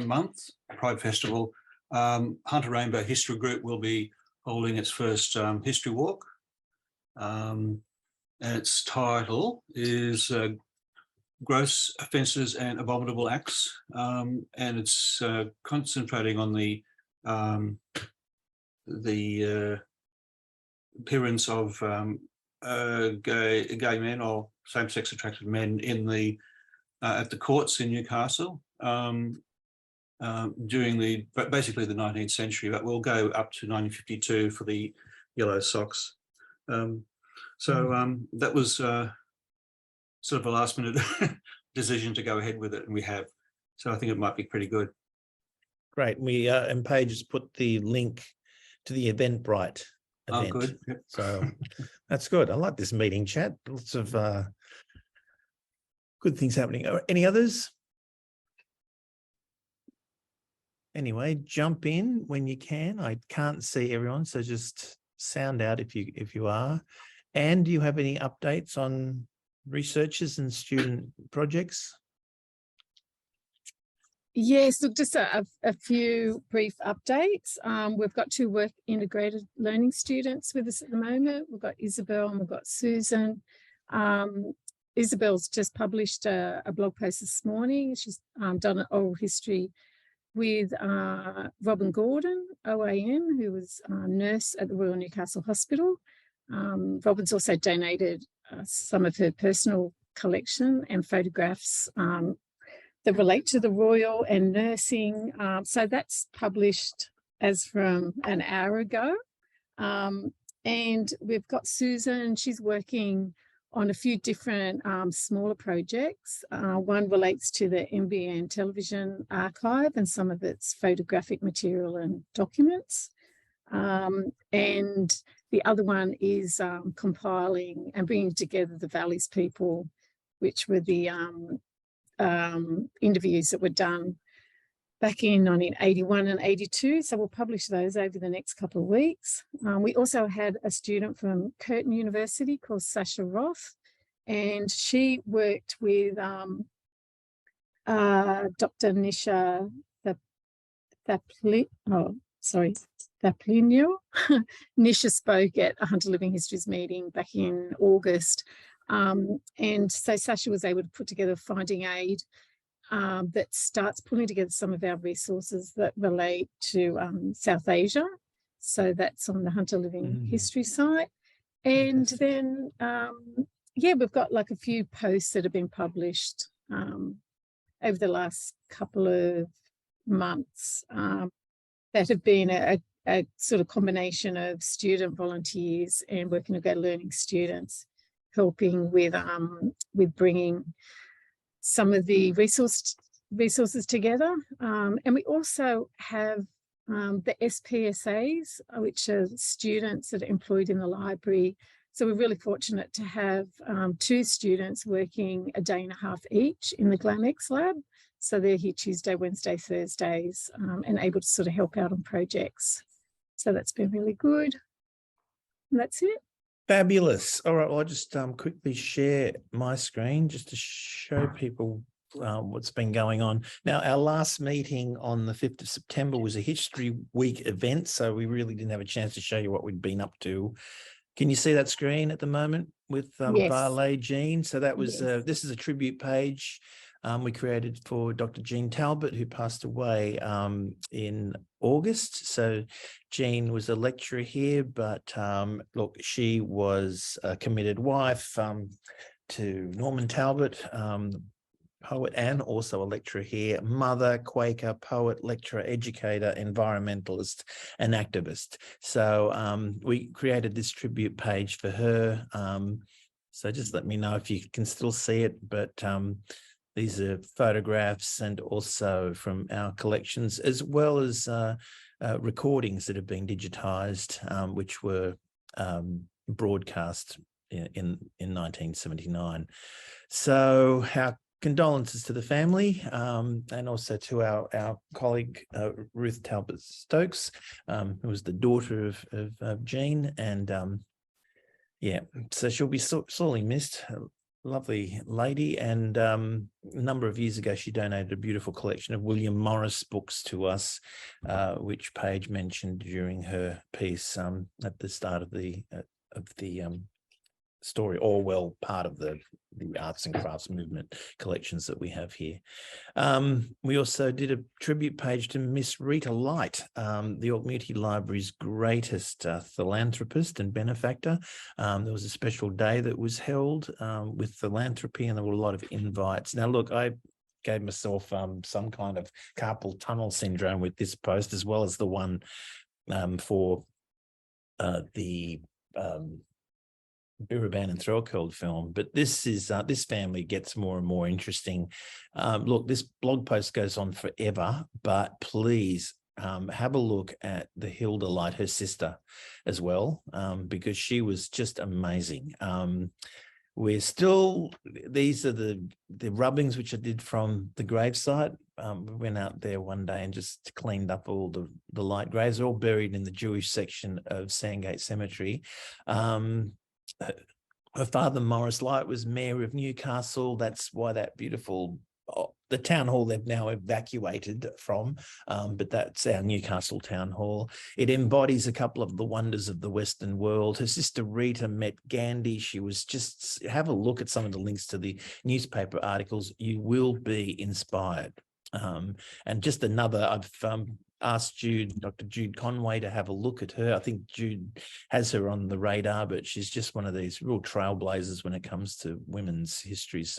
month, Pride Festival, Hunter Rainbow History Group will be holding its first history walk. And its title is Gross Offences and Abominable Acts, and it's concentrating on the appearance of gay men or same-sex attracted men in the at the courts in Newcastle during basically the 19th century, but we'll go up to 1952 for the Yellow Socks. That was sort of a last-minute decision to go ahead with it, and we have. So I think it might be pretty good. Great. We and Paige has put the link to the Eventbrite event. Oh, good. Yep. So that's good. I like this meeting chat. Lots of good things happening. Any others? Anyway, jump in when you can. I can't see everyone, so just sound out if you are. And do you have any updates on researchers and student projects? Yes, look, just a few brief updates. We've got 2 work integrated learning students with us at the moment. We've got Isabel and we've got Susan. Isabel's just published a blog post this morning. She's done an oral history with Robin Gordon, OAM, who was a nurse at the Royal Newcastle Hospital. Robin's also donated some of her personal collection and photographs that relate to the Royal and nursing. So that's published as from an hour ago. And we've got Susan, she's working on a few different smaller projects. One relates to the NBN television archive and some of its photographic material and documents. And the other one is compiling and bringing together the Valleys people, which were the interviews that were done back in 1981 and 82. So we'll publish those over the next couple of weeks. We also had a student from Curtin University called Sasha Roth, and she worked with Dr. Nisha Thaplinio. Nisha spoke at a Hunter Living Histories meeting back in August. And so Sasha was able to put together a finding aid that starts pulling together some of our resources that relate to South Asia. So that's on the Hunter Living History site. And then, we've got like a few posts that have been published over the last couple of months that have been a sort of combination of student volunteers and working together learning students, helping with bringing some of the resources together. And we also have the SPSAs, which are students that are employed in the library. So we're really fortunate to have 2 students working a day and a half each in the GlamX lab. So they're here Tuesday, Wednesday, Thursdays, and able to sort of help out on projects. So that's been really good. And that's it. Fabulous. All right, well, I'll just quickly share my screen just to show people what's been going on. Now, our last meeting on the 5th of September was a History Week event, so we really didn't have a chance to show you what we'd been up to. Can you see that screen at the moment with Yes. Varley Jean? So that was, this is a tribute page we created for Dr. Jean Talbot, who passed away in August. So Jean was a lecturer here, but look, she was a committed wife to Norman Talbot, poet and also a lecturer here, mother, Quaker, poet, lecturer, educator, environmentalist, and activist. So we created this tribute page for her. So just let me know if you can still see it, but these are photographs and also from our collections, as well as recordings that have been digitized, which were broadcast in 1979. So our condolences to the family, and also to our colleague Ruth Talbot Stokes, who was the daughter of Jean, and yeah, so she'll be sorely missed. A lovely lady, and a number of years ago she donated a beautiful collection of William Morris books to us, which Paige mentioned during her piece at the start of the story, or well, part of the arts and crafts movement collections that we have here. We also did a tribute page to Miss Rita Light, the Augmuty Library's greatest philanthropist and benefactor. There was a special day that was held with philanthropy, and there were a lot of invites. Now, look, I gave myself some kind of carpal tunnel syndrome with this post, as well as the one for the Biraban and Threlkeld film, but this is this family gets more and more interesting. Look, this blog post goes on forever, but please have a look at the Hilda Light, her sister, as well, because she was just amazing. We're still, these are the rubbings which I did from the gravesite. We went out there one day and just cleaned up all the Light graves. They're all buried in the Jewish section of Sandgate Cemetery. Her father, Morris Light, was mayor of Newcastle. That's why that beautiful, the town hall they've now evacuated from, but that's our Newcastle town hall. It embodies a couple of the wonders of the Western world. Her sister Rita met Gandhi. She was just, have a look at some of the links to the newspaper articles. You will be inspired. And just another, I've asked Dr. Jude Conway, to have a look at her. I think Jude has her on the radar, but she's just one of these real trailblazers when it comes to women's histories.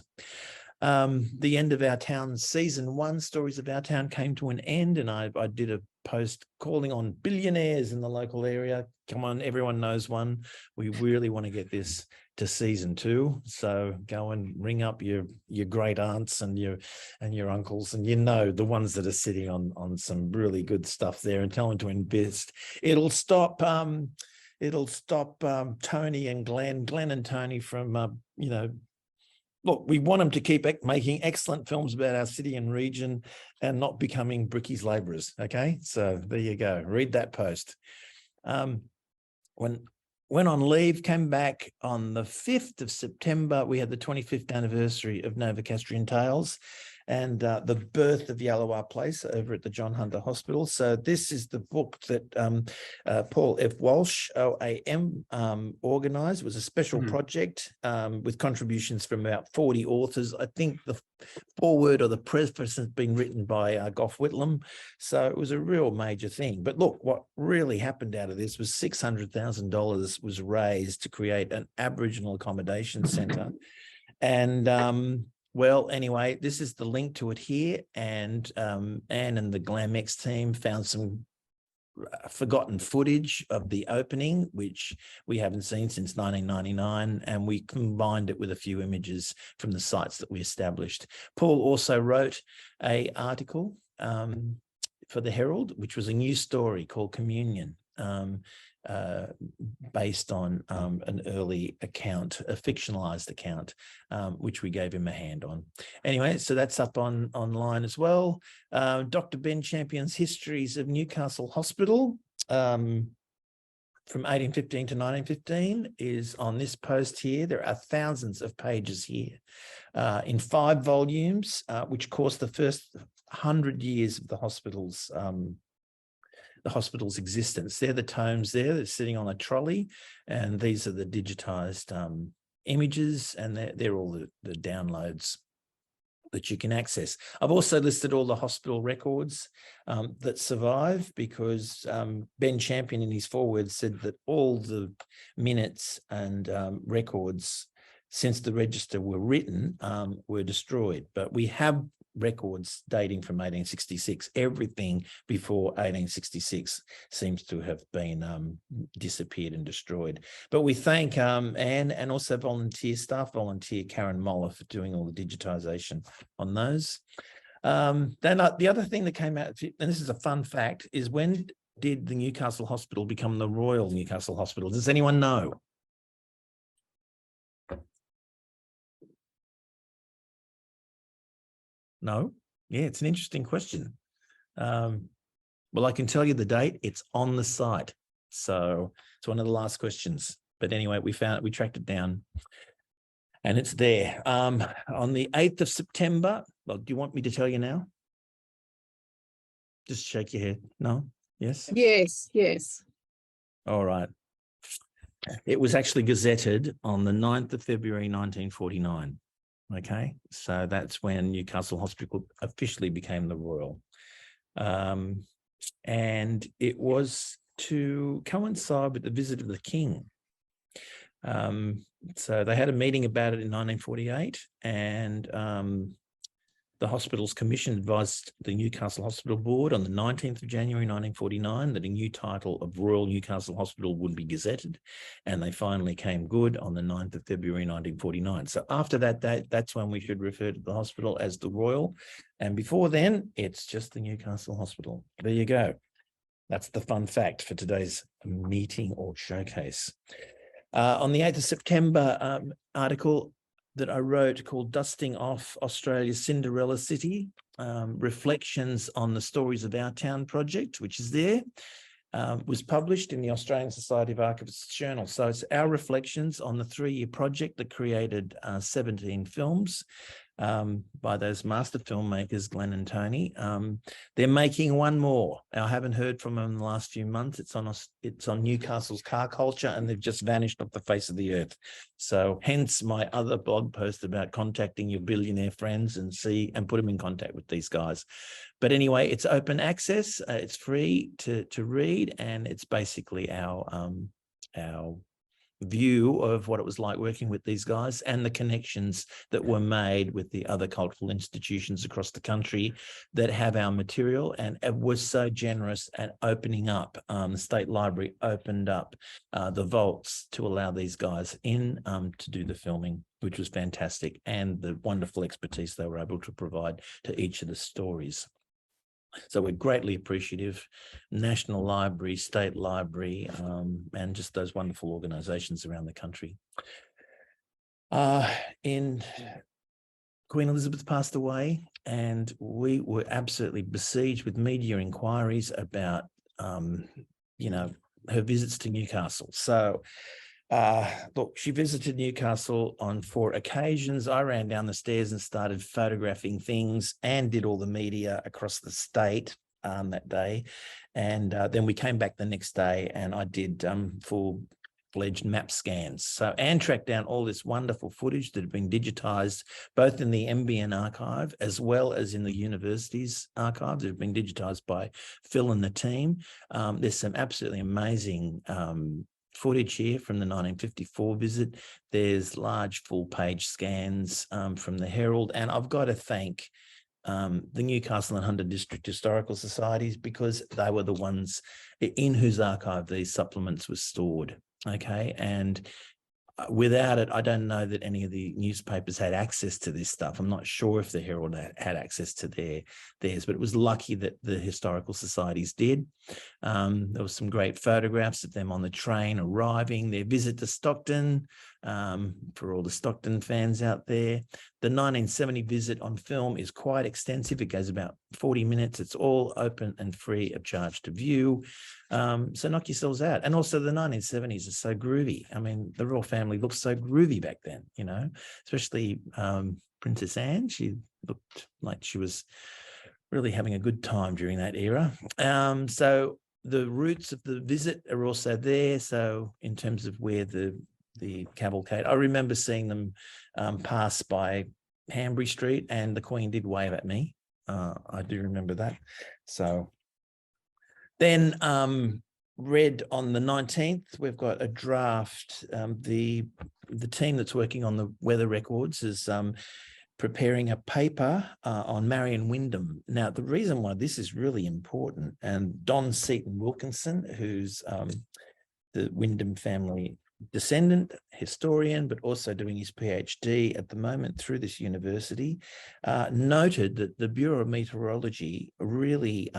The end of Our Town season 1, Stories of Our Town, came to an end, and I did a post calling on billionaires in the local area. Come on, everyone knows one. We really want to get this to season 2, so go and ring up your great aunts and your uncles, and the ones that are sitting on some really good stuff there, and tell them to invest. It'll stop Tony and Glenn and Tony from look, we want them to keep making excellent films about our city and region and not becoming brickies labourers. Okay, so there you go. Read that post. Went on leave, came back on the 5th of September. We had the 25th anniversary of Novocastrian Tales and the birth of Yallowa Place over at the John Hunter Hospital. So this is the book that Paul F. Walsh, OAM, organised. It was a special project with contributions from about 40 authors. I think the foreword or the preface has been written by Gough Whitlam. So it was a real major thing. But look, what really happened out of this was $600,000 was raised to create an Aboriginal accommodation centre. And well, anyway, this is the link to it here, and Anne and the GlamX team found some forgotten footage of the opening, which we haven't seen since 1999, and we combined it with a few images from the sites that we established. Paul also wrote an article for the Herald, which was a news story called Communion, based on an early account, a fictionalized account, which we gave him a hand on. Anyway, so that's up online as well. Dr. Ben Champion's Histories of Newcastle Hospital from 1815 to 1915 is on this post here. There are thousands of pages here in 5 volumes, which course the first 100 years of the hospital's existence. They're the tomes there. They're sitting on a trolley, and these are the digitized images, and they're all the downloads that you can access. I've also listed all the hospital records that survive, because Ben Champion in his foreword said that all the minutes and records since the register were written, were destroyed. But we have records dating from 1866. Everything before 1866 seems to have been disappeared and destroyed. But we thank Anne and also volunteer Karen Moller for doing all the digitisation on those. Then the other thing that came out, and this is a fun fact, is when did the Newcastle Hospital become the Royal Newcastle Hospital? Does anyone know? No? Yeah, it's an interesting question. Well, I can tell you the date. It's on the site. So it's one of the last questions. But anyway, we tracked it down. And it's there. On the 8th of September, well, do you want me to tell you now? Just shake your head. No? Yes? Yes, yes. All right. It was actually gazetted on the 9th of February, 1949. Okay, so that's when Newcastle Hospital officially became the Royal. And it was to coincide with the visit of the King. So they had a meeting about it in 1948, and the hospital's commission advised the Newcastle Hospital Board on the 19th of January 1949 that a new title of Royal Newcastle Hospital would be gazetted, and they finally came good on the 9th of February 1949. So after that date, that's when we should refer to the hospital as the Royal, and before then, it's just the Newcastle Hospital. There you go. That's the fun fact for today's meeting or showcase. On the 8th of September, article that I wrote called Dusting Off Australia's Cinderella City, Reflections on the Stories of Our Town project, which is there, was published in the Australian Society of Archivists Journal. So it's our reflections on the 3-year project that created 17 films by those master filmmakers, Glenn and Tony. They're making one more. I haven't heard from them in the last few months. It's on Newcastle's car culture, and they've just vanished off the face of the earth. So hence my other blog post about contacting your billionaire friends and put them in contact with these guys. But anyway, it's open access. It's free to read, and it's basically our view of what it was like working with these guys and the connections that were made with the other cultural institutions across the country that have our material, and it was so generous at opening up. The State Library opened up the vaults to allow these guys in to do the filming, which was fantastic, and the wonderful expertise they were able to provide to each of the stories. So we're greatly appreciative, National Library, State Library, and just those wonderful organisations around the country. Queen Elizabeth passed away, and we were absolutely besieged with media inquiries about, her visits to Newcastle. So look, she visited Newcastle on 4 occasions. I ran down the stairs and started photographing things and did all the media across the state that day. And then we came back the next day, and I did full-fledged map scans. So Anne tracked down all this wonderful footage that had been digitised, both in the NBN archive as well as in the university's archives. It had been digitised by Phil and the team. There's some absolutely amazing footage here from the 1954 visit. There's large full-page scans from the Herald, and I've got to thank the Newcastle and Hunter District Historical Societies, because they were the ones in whose archive these supplements were stored. Okay, and without it, I don't know that any of the newspapers had access to this stuff. I'm not sure if the Herald had access to theirs, but it was lucky that the historical societies did. There was some great photographs of them on the train arriving, their visit to Stockton, for all the Stockton fans out there. The 1970 visit on film is quite extensive. It goes about 40 minutes. It's all open and free of charge to view. So knock yourselves out. And also the 1970s is so groovy. I mean, the royal family looked so groovy back then, especially Princess Anne. She looked like she was really having a good time during that era. So the routes of the visit are also there. So in terms of where the cavalcade, I remember seeing them pass by Hanbury Street, and the Queen did wave at me. I do remember that. So then read on the 19th, we've got a draft. The the team that's working on the weather records is preparing a paper on Marion Wyndham. Now, the reason why this is really important, and Don Seaton Wilkinson, who's the Wyndham family descendant, historian, but also doing his PhD at the moment through this university, noted that the Bureau of Meteorology really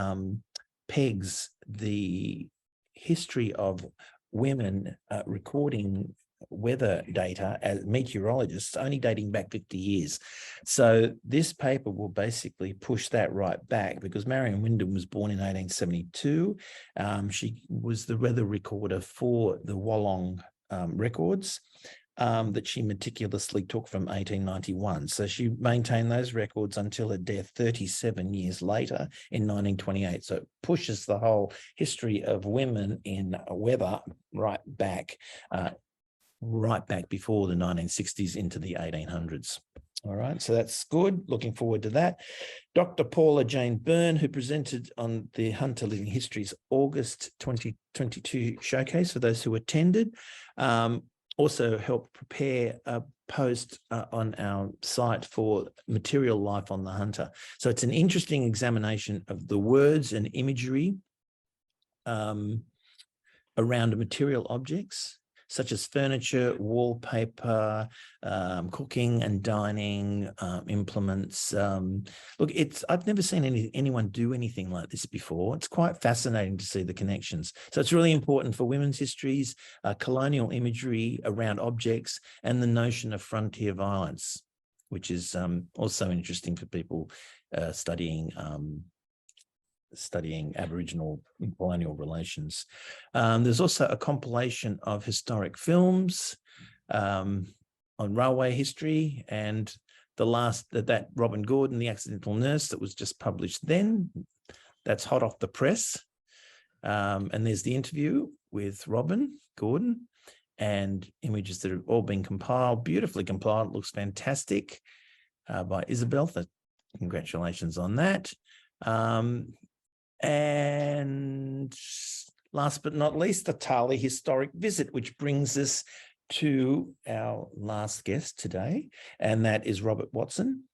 pegs the history of women recording weather data as meteorologists only dating back 50 years. So this paper will basically push that right back, because Marion Wyndham was born in 1872. She was the weather recorder for the Wollong records that she meticulously took from 1891. So she maintained those records until her death 37 years later in 1928. So it pushes the whole history of women in weather right back before the 1960s into the 1800s. All right, so that's good. Looking forward to that. Dr. Paula Jane Byrne, who presented on the Hunter Living Histories August 2022 showcase for those who attended, also helped prepare a post on our site for Material Life on the Hunter. So it's an interesting examination of the words and imagery around material objects, such as furniture, wallpaper, cooking and dining implements. Look, I've never seen anyone do anything like this before. It's quite fascinating to see the connections. So it's really important for women's histories, colonial imagery around objects, and the notion of frontier violence, which is also interesting for people studying Aboriginal and colonial relations. There's also a compilation of historic films on railway history, and the last, that Robin Gordon, The Accidental Nurse, that was just published then. That's hot off the press. And there's the interview with Robin Gordon and images that have all been compiled, beautifully compiled. It looks fantastic by Isabel. Congratulations on that. And last but not least, the Tali Historic Visit, which brings us to our last guest today, and that is Robert Watson,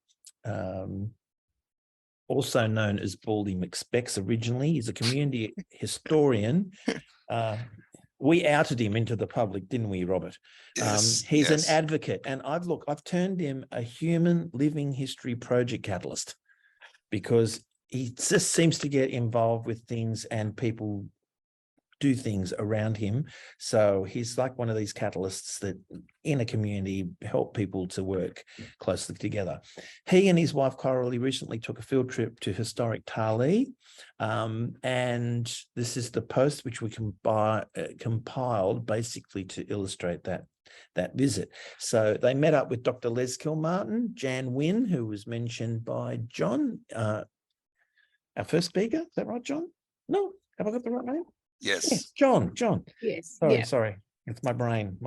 also known as Baldy McSpecs originally. He's a community historian. We outed him into the public, didn't we, Robert? Yes, he's yes. an advocate, and I've turned him a human living history project catalyst, because he just seems to get involved with things and people do things around him. So he's like one of these catalysts that in a community help people to work closely together. He and his wife Coralie recently took a field trip to historic Tali, and this is the post which we compiled basically to illustrate that visit. So they met up with Dr. Les Kilmartin, Jan Wynne, who was mentioned by John, our first speaker. Is that right, John? No, have I got the right name? Yes. John. Yes. Sorry. It's my brain.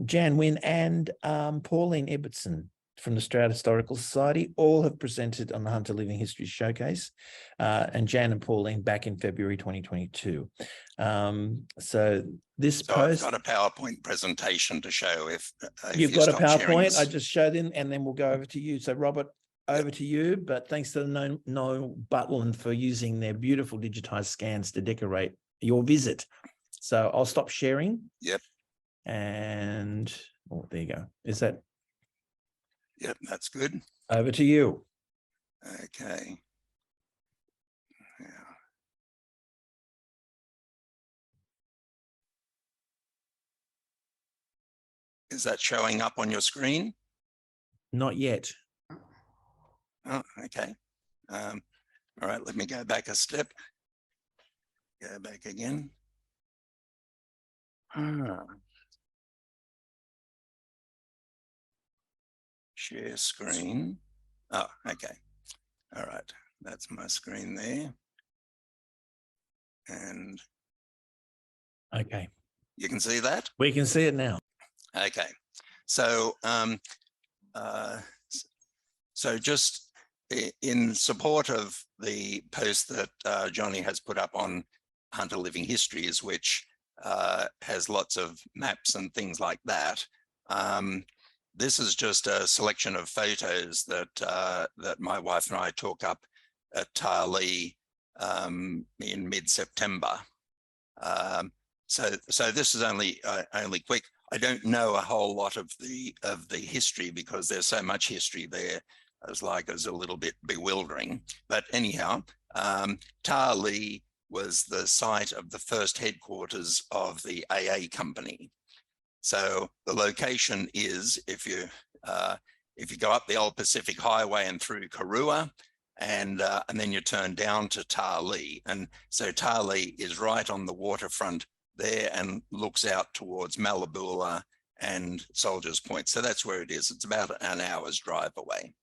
Jan Wynne and Pauline Ebertson from the Stroud Historical Society all have presented on the Hunter Living Histories Showcase, and Jan and Pauline back in February 2022. So post, I've got a PowerPoint presentation to show if you've got a PowerPoint. I this. just showed them, and then we'll go over to you. So Robert, over to you, but thanks to the No Butland for using their beautiful digitized scans to decorate your visit. So I'll stop sharing. Yep. And there you go. Is that? Yep, that's good. Over to you. Okay. Yeah. Is that showing up on your screen? Not yet. Oh, okay. All right, let me go back a step. Go back again. Share screen. Oh, okay. All right, that's my screen there. And okay, you can see that? We can see it now. Okay, so so just in support of the post that Johnny has put up on Hunter Living Histories, which has lots of maps and things like that, This is just a selection of photos that that my wife and I took up at Tarlee in mid-September. So this is only quick. I don't know a whole lot of the history because there's so much history there. It's a little bit bewildering. But anyhow, Tarlee was the site of the first headquarters of the AA company. So the location is, if you go up the old Pacific Highway and through Karua, and then you turn down to Tarlee, and so Tarlee is right on the waterfront there and looks out towards Malabula and Soldiers Point. So that's where it is. It's about an hour's drive away.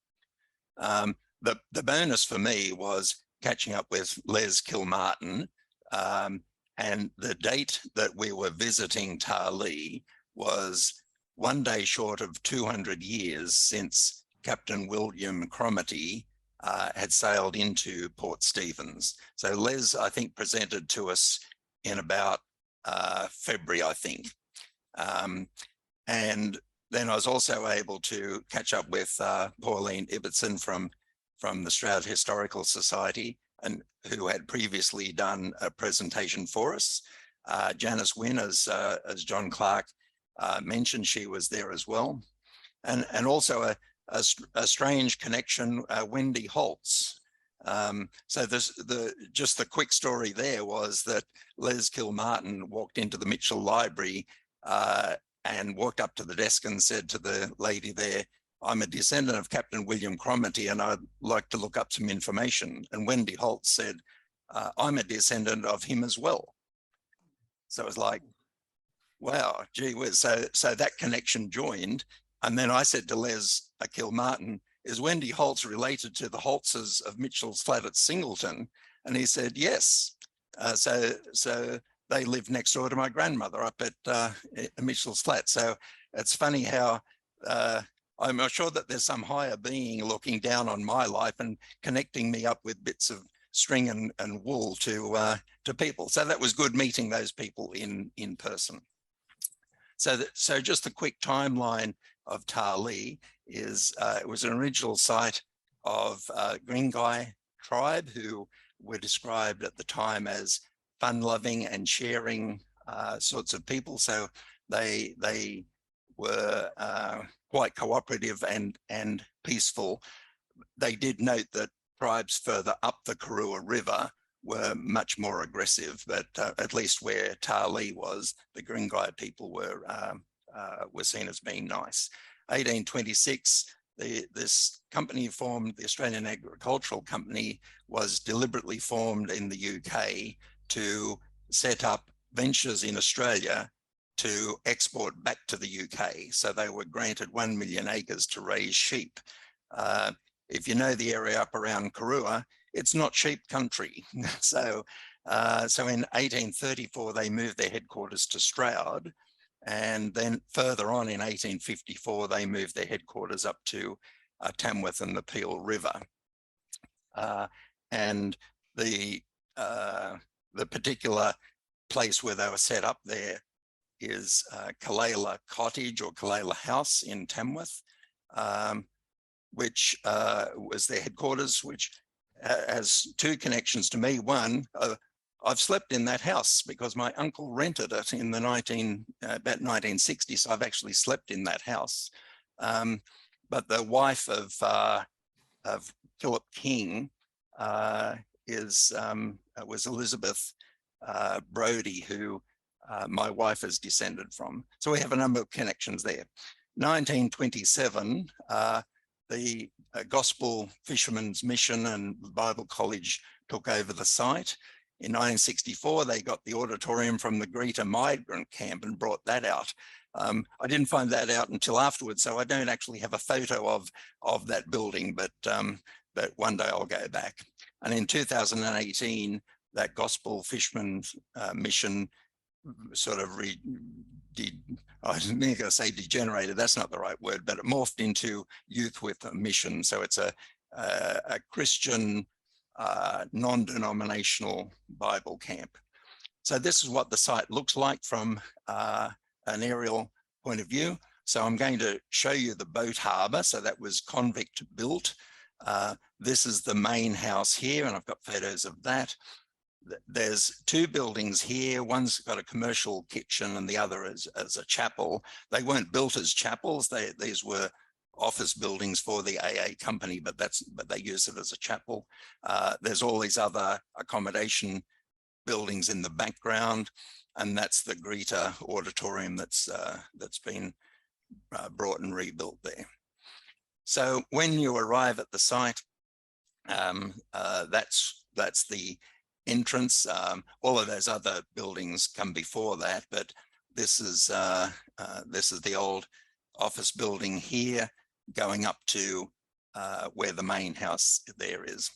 The bonus for me was catching up with Les Kilmartin, and the date that we were visiting Tarlee was one day short of 200 years since Captain William Cromarty had sailed into Port Stephens. So Les, I think, presented to us in about February, I think. And then I was also able to catch up with Pauline Ibbotson from the Stroud Historical Society, and who had previously done a presentation for us. Janice Wynne, as John Clark mentioned, she was there as well. And also a strange connection, Wendy Holtz. So just the quick story there was that Les Kilmartin walked into the Mitchell Library and walked up to the desk and said to the lady there, "I'm a descendant of Captain William Cromarty and I'd like to look up some information." And Wendy Holtz said, "I'm a descendant of him as well." So it was like, wow, gee whiz. So that connection joined. And then I said to Les Kilmartin, "Is Wendy Holtz related to the Holtzes of Mitchell's Flat at Singleton?" And he said, yes. So they lived next door to my grandmother up at Mitchell's Flat. So it's funny how I'm sure that there's some higher being looking down on my life and connecting me up with bits of string and wool to people. So that was good meeting those people in person. So just a quick timeline of Tarlee is it was an original site of Gringai tribe, who were described at the time as fun-loving and sharing sorts of people. So they were quite cooperative and peaceful. They did note that tribes further up the Karua River were much more aggressive, but at least where Tarlee was, the Gringai people were seen as being nice. 1826, this company formed, the Australian Agricultural Company, was deliberately formed in the UK to set up ventures in Australia to export back to the UK. So they were granted 1 million acres to raise sheep. If you know the area up around Karua, it's not sheep country. So in 1834, they moved their headquarters to Stroud. And then further on in 1854, they moved their headquarters up to Tamworth and the Peel River. And the particular place where they were set up there is Kalela Cottage or Kalela House in Tamworth, which was their headquarters, which has two connections to me. One, I've slept in that house because my uncle rented it in the about 1960s. So I've actually slept in that house. But the wife of Philip King was Elizabeth Brodie, who my wife is descended from. So we have a number of connections there. 1927, the Gospel Fishermen's Mission and Bible College took over the site. In 1964, they got the auditorium from the Greta migrant camp and brought that out. I didn't find that out until afterwards, so I don't actually have a photo of that building, but one day I'll go back. And in 2018, that Gospel Fishermen's Mission sort of I was going to say degenerated, that's not the right word, but it morphed into Youth with a Mission. So it's a Christian non-denominational Bible camp. So this is what the site looks like from an aerial point of view. So I'm going to show you the boat harbour. So that was convict built. This is the main house here, and I've got photos of that. There's two buildings here. One's got a commercial kitchen and the other is as a chapel. They weren't built as chapels. These were office buildings for the AA company, but they use it as a chapel. There's all these other accommodation buildings in the background, and that's the Greta auditorium that's been brought and rebuilt there. So when you arrive at the site, that's the entrance. All of those other buildings come before that, but this is the old office building here, going up to where the main house there is.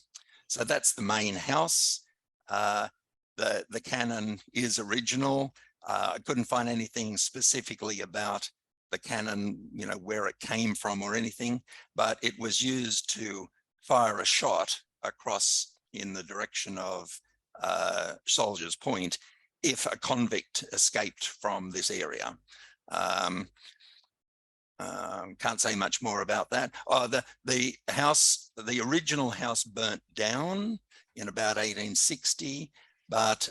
So that's the main house. The cannon is original. I couldn't find anything specifically about the cannon, you know, where it came from or anything, but it was used to fire a shot across in the direction of Soldiers Point if a convict escaped from this area. Can't say much more about that. The house, the original house burnt down in about 1860, but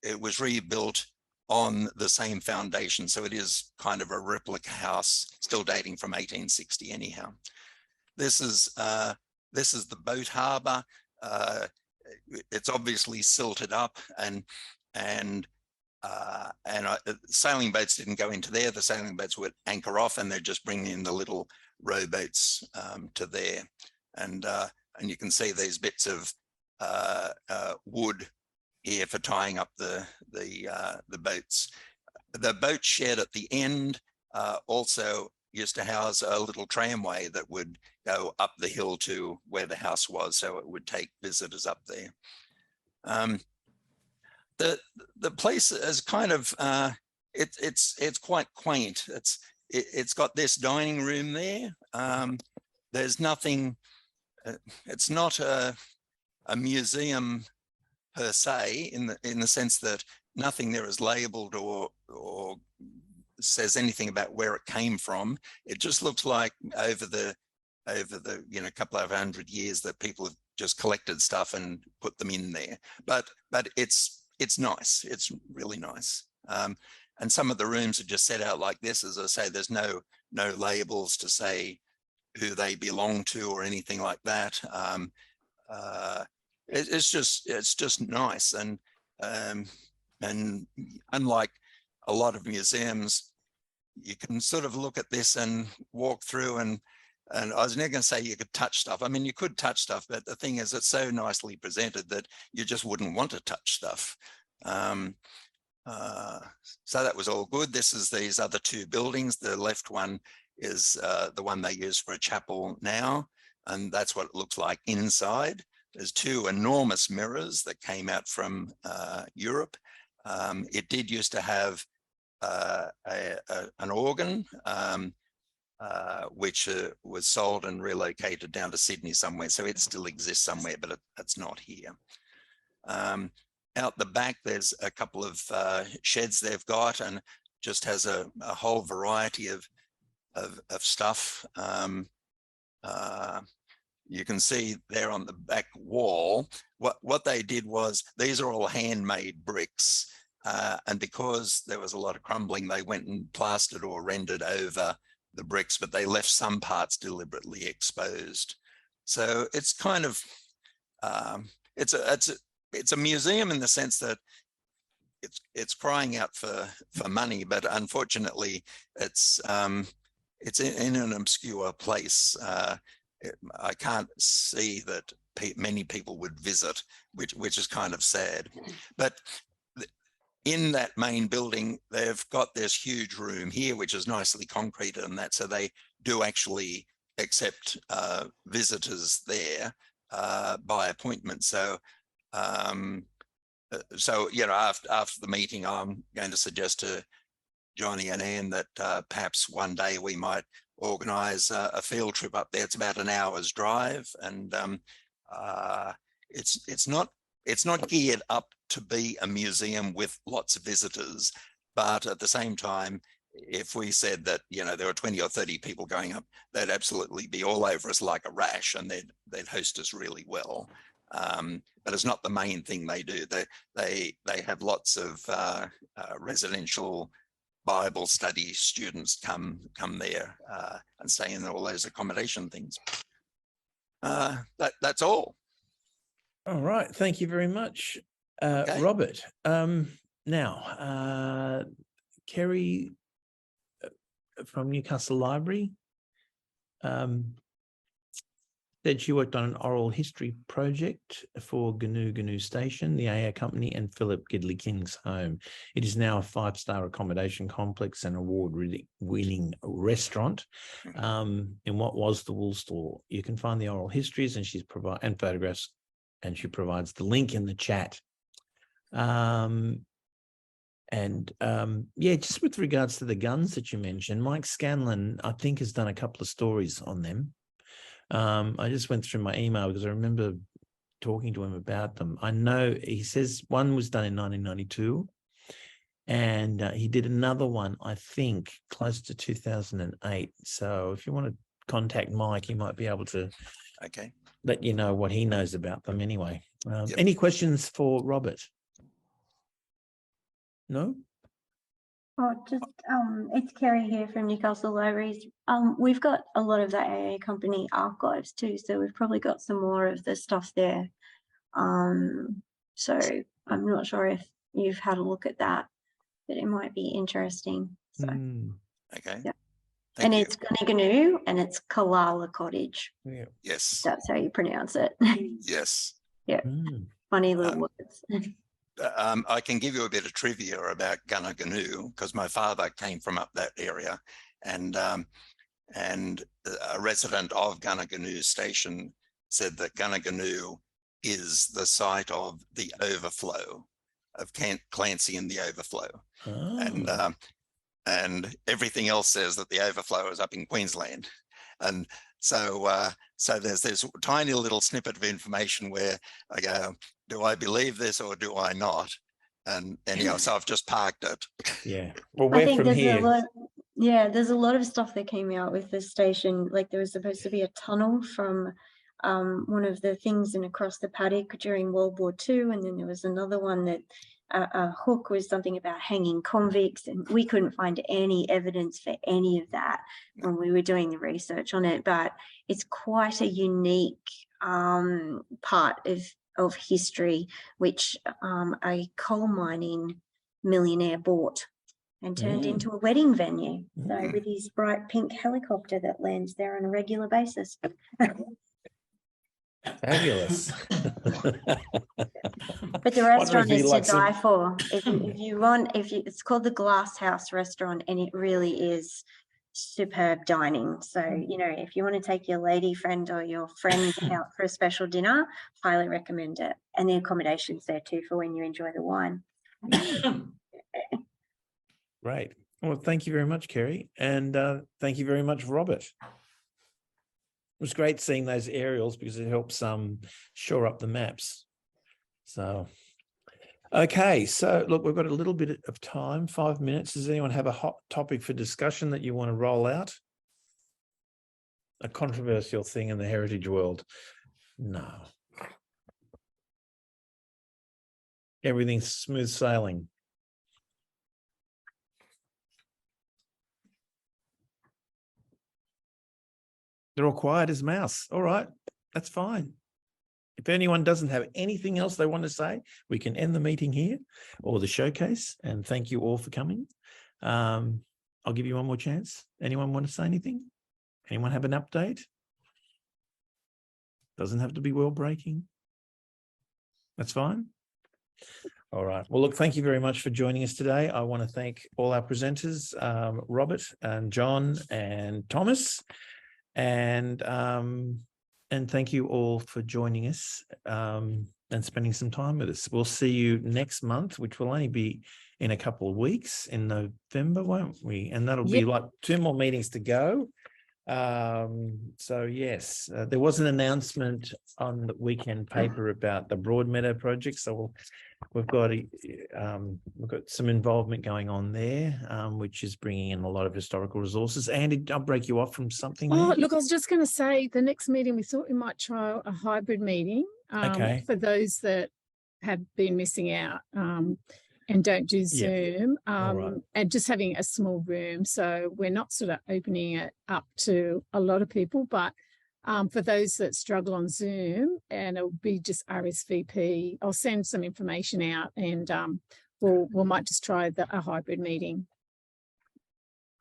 it was rebuilt on the same foundation. So it is kind of a replica house, still dating from 1860 anyhow. This is the boat harbour. It's obviously silted up, and sailing boats didn't go into there. The sailing boats would anchor off, and they're just bringing in the little rowboats to there. And you can see these bits of wood here for tying up the boats. The boat shed at the end also used to house a little tramway that would go up the hill to where the house was, so it would take visitors up there. The place is kind of it's quite quaint. It's got this dining room there. There's nothing. It's not a museum per se, in the sense that nothing there is labelled or says anything about where it came from. It just looks like over the couple of 100 years that people have just collected stuff and put them in there. But it's nice. It's really nice. And some of the rooms are just set out like this. As I say, there's no labels to say who they belong to or anything like that. It's just nice, and unlike a lot of museums, you can sort of look at this and walk through, and I was never going to say you could touch stuff. I mean, you could touch stuff, but the thing is, it's so nicely presented that you just wouldn't want to touch stuff. So that was all good. This is these other two buildings. The left one is the one they use for a chapel now, and that's what it looks like inside. There's two enormous mirrors that came out from Europe. It did used to have an organ, which was sold and relocated down to Sydney somewhere. So it still exists somewhere, but it's not here. Out the back, there's a couple of sheds they've got, and just has a whole variety of stuff. You can see there on the back wall, what they did was, these are all handmade bricks. And because there was a lot of crumbling, they went and plastered or rendered over the bricks, but they left some parts deliberately exposed. So it's kind of, it's a museum in the sense that it's crying out for money, but unfortunately it's in an obscure place. I can't see that many people would visit, which is kind of sad. But in that main building, they've got this huge room here, which is nicely concreted and that, so they do actually accept visitors there by appointment. So, you know, after the meeting, I'm going to suggest to Johnny and Anne that perhaps one day we might organise a field trip up there. It's about an hour's drive, and it's not geared up to be a museum with lots of visitors, but at the same time, if we said that, you know, there were 20 or 30 people going up, they'd absolutely be all over us like a rash, and they'd host us really well. But it's not the main thing they do. They have lots of residential Bible study students come there and stay in all those accommodation things. That's all. All right. Thank you very much, Okay. Robert. Now, Kerry from Newcastle Library said she worked on an oral history project for Gnu Station, the AA Company, and Philip Gidley King's home. It is now a 5-star accommodation complex and award-winning restaurant in what was the Wool Store. You can find the oral histories and photographs, and she provides the link in the chat. Yeah, just with regards to the guns that you mentioned, Mike Scanlon, I think, has done a couple of stories on them. I just went through my email because I remember talking to him about them. I know he says one was done in 1992, and he did another one, I think, close to 2008. So if you want to contact Mike, he might be able to let you know what he knows about them anyway. Any questions for Robert? No? Oh, just it's Kerry here from Newcastle Libraries. We've got a lot of the AA Company archives too, so we've probably got some more of the stuff there. So I'm not sure if you've had a look at that, but it might be interesting. So okay. Yeah. And it's Gnu and it's Kalala Cottage. Yeah. Yes. That's how you pronounce it. Yes. Yeah. Funny little words. I can give you a bit of trivia about Gunna Gnu because my father came from up that area, and a resident of Gunna Gnu Station said that Gunna Gnu is the site of the overflow of Clancy and the overflow, and everything else says that the overflow is up in Queensland, and so there's this tiny little snippet of information where I go, do I believe this or do I not? And anyhow, so I've just parked it. Yeah. Well, we're I think from there's here. there's a lot of stuff that came out with this station. Like there was supposed to be a tunnel from one of the things in across the paddock during World War II, and then there was another one that a hook was something about hanging convicts, and we couldn't find any evidence for any of that when we were doing the research on it. But it's quite a unique part of history, which a coal mining millionaire bought and turned into a wedding venue. So with his bright pink helicopter that lands there on a regular basis. Fabulous. But the restaurant is to die for. If you want, it's called the Glass House Restaurant, and it really is superb dining. So, you know, if you want to take your lady friend or your friend out for a special dinner, highly recommend it. And the accommodation's there too for when you enjoy the wine. Great. Well, thank you very much, Kerry. And thank you very much, Robert. It was great seeing those aerials because it helps shore up the maps. So, okay. So look, we've got a little bit of time, 5 minutes. Does anyone have a hot topic for discussion that you want to roll out? A controversial thing in the heritage world? No. Everything's smooth sailing. They're all quiet as mouse. All right, that's fine. If anyone doesn't have anything else they want to say, we can end the meeting here or the showcase. And thank you all for coming. I'll give you one more chance. Anyone want to say anything? Anyone have an update? Doesn't have to be world breaking. That's fine. All right. Well, look, thank you very much for joining us today. I want to thank all our presenters, Robert and John and Thomas. And thank you all for joining us and spending some time with us. We'll see you next month, which will only be in a couple of weeks in November, won't we? And that'll be like 2 more meetings to go. So yes, there was an announcement on the weekend paper about the Broadmeadow project. So we've got some involvement going on there, which is bringing in a lot of historical resources. Andy, I'll break you off from something. Oh, there. look, I was just going to say the next meeting, we thought we might try a hybrid meeting Okay. for those that have been missing out and don't do Zoom, right. and just having a small room. So we're not sort of opening it up to a lot of people, but for those that struggle on Zoom, and it'll be just RSVP, I'll send some information out, and we might just try a hybrid meeting.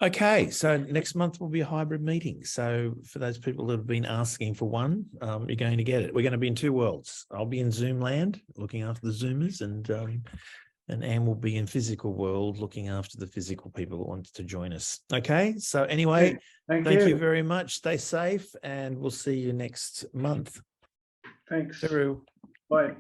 Okay, so next month will be a hybrid meeting. So for those people that have been asking for one, you're going to get it. We're going to be in two worlds. I'll be in Zoom land looking after the Zoomers, and Anne will be in physical world looking after the physical people that wanted to join us. Okay, so anyway, Thank you very much. Stay safe, and we'll see you next month. Thanks. Through. Bye.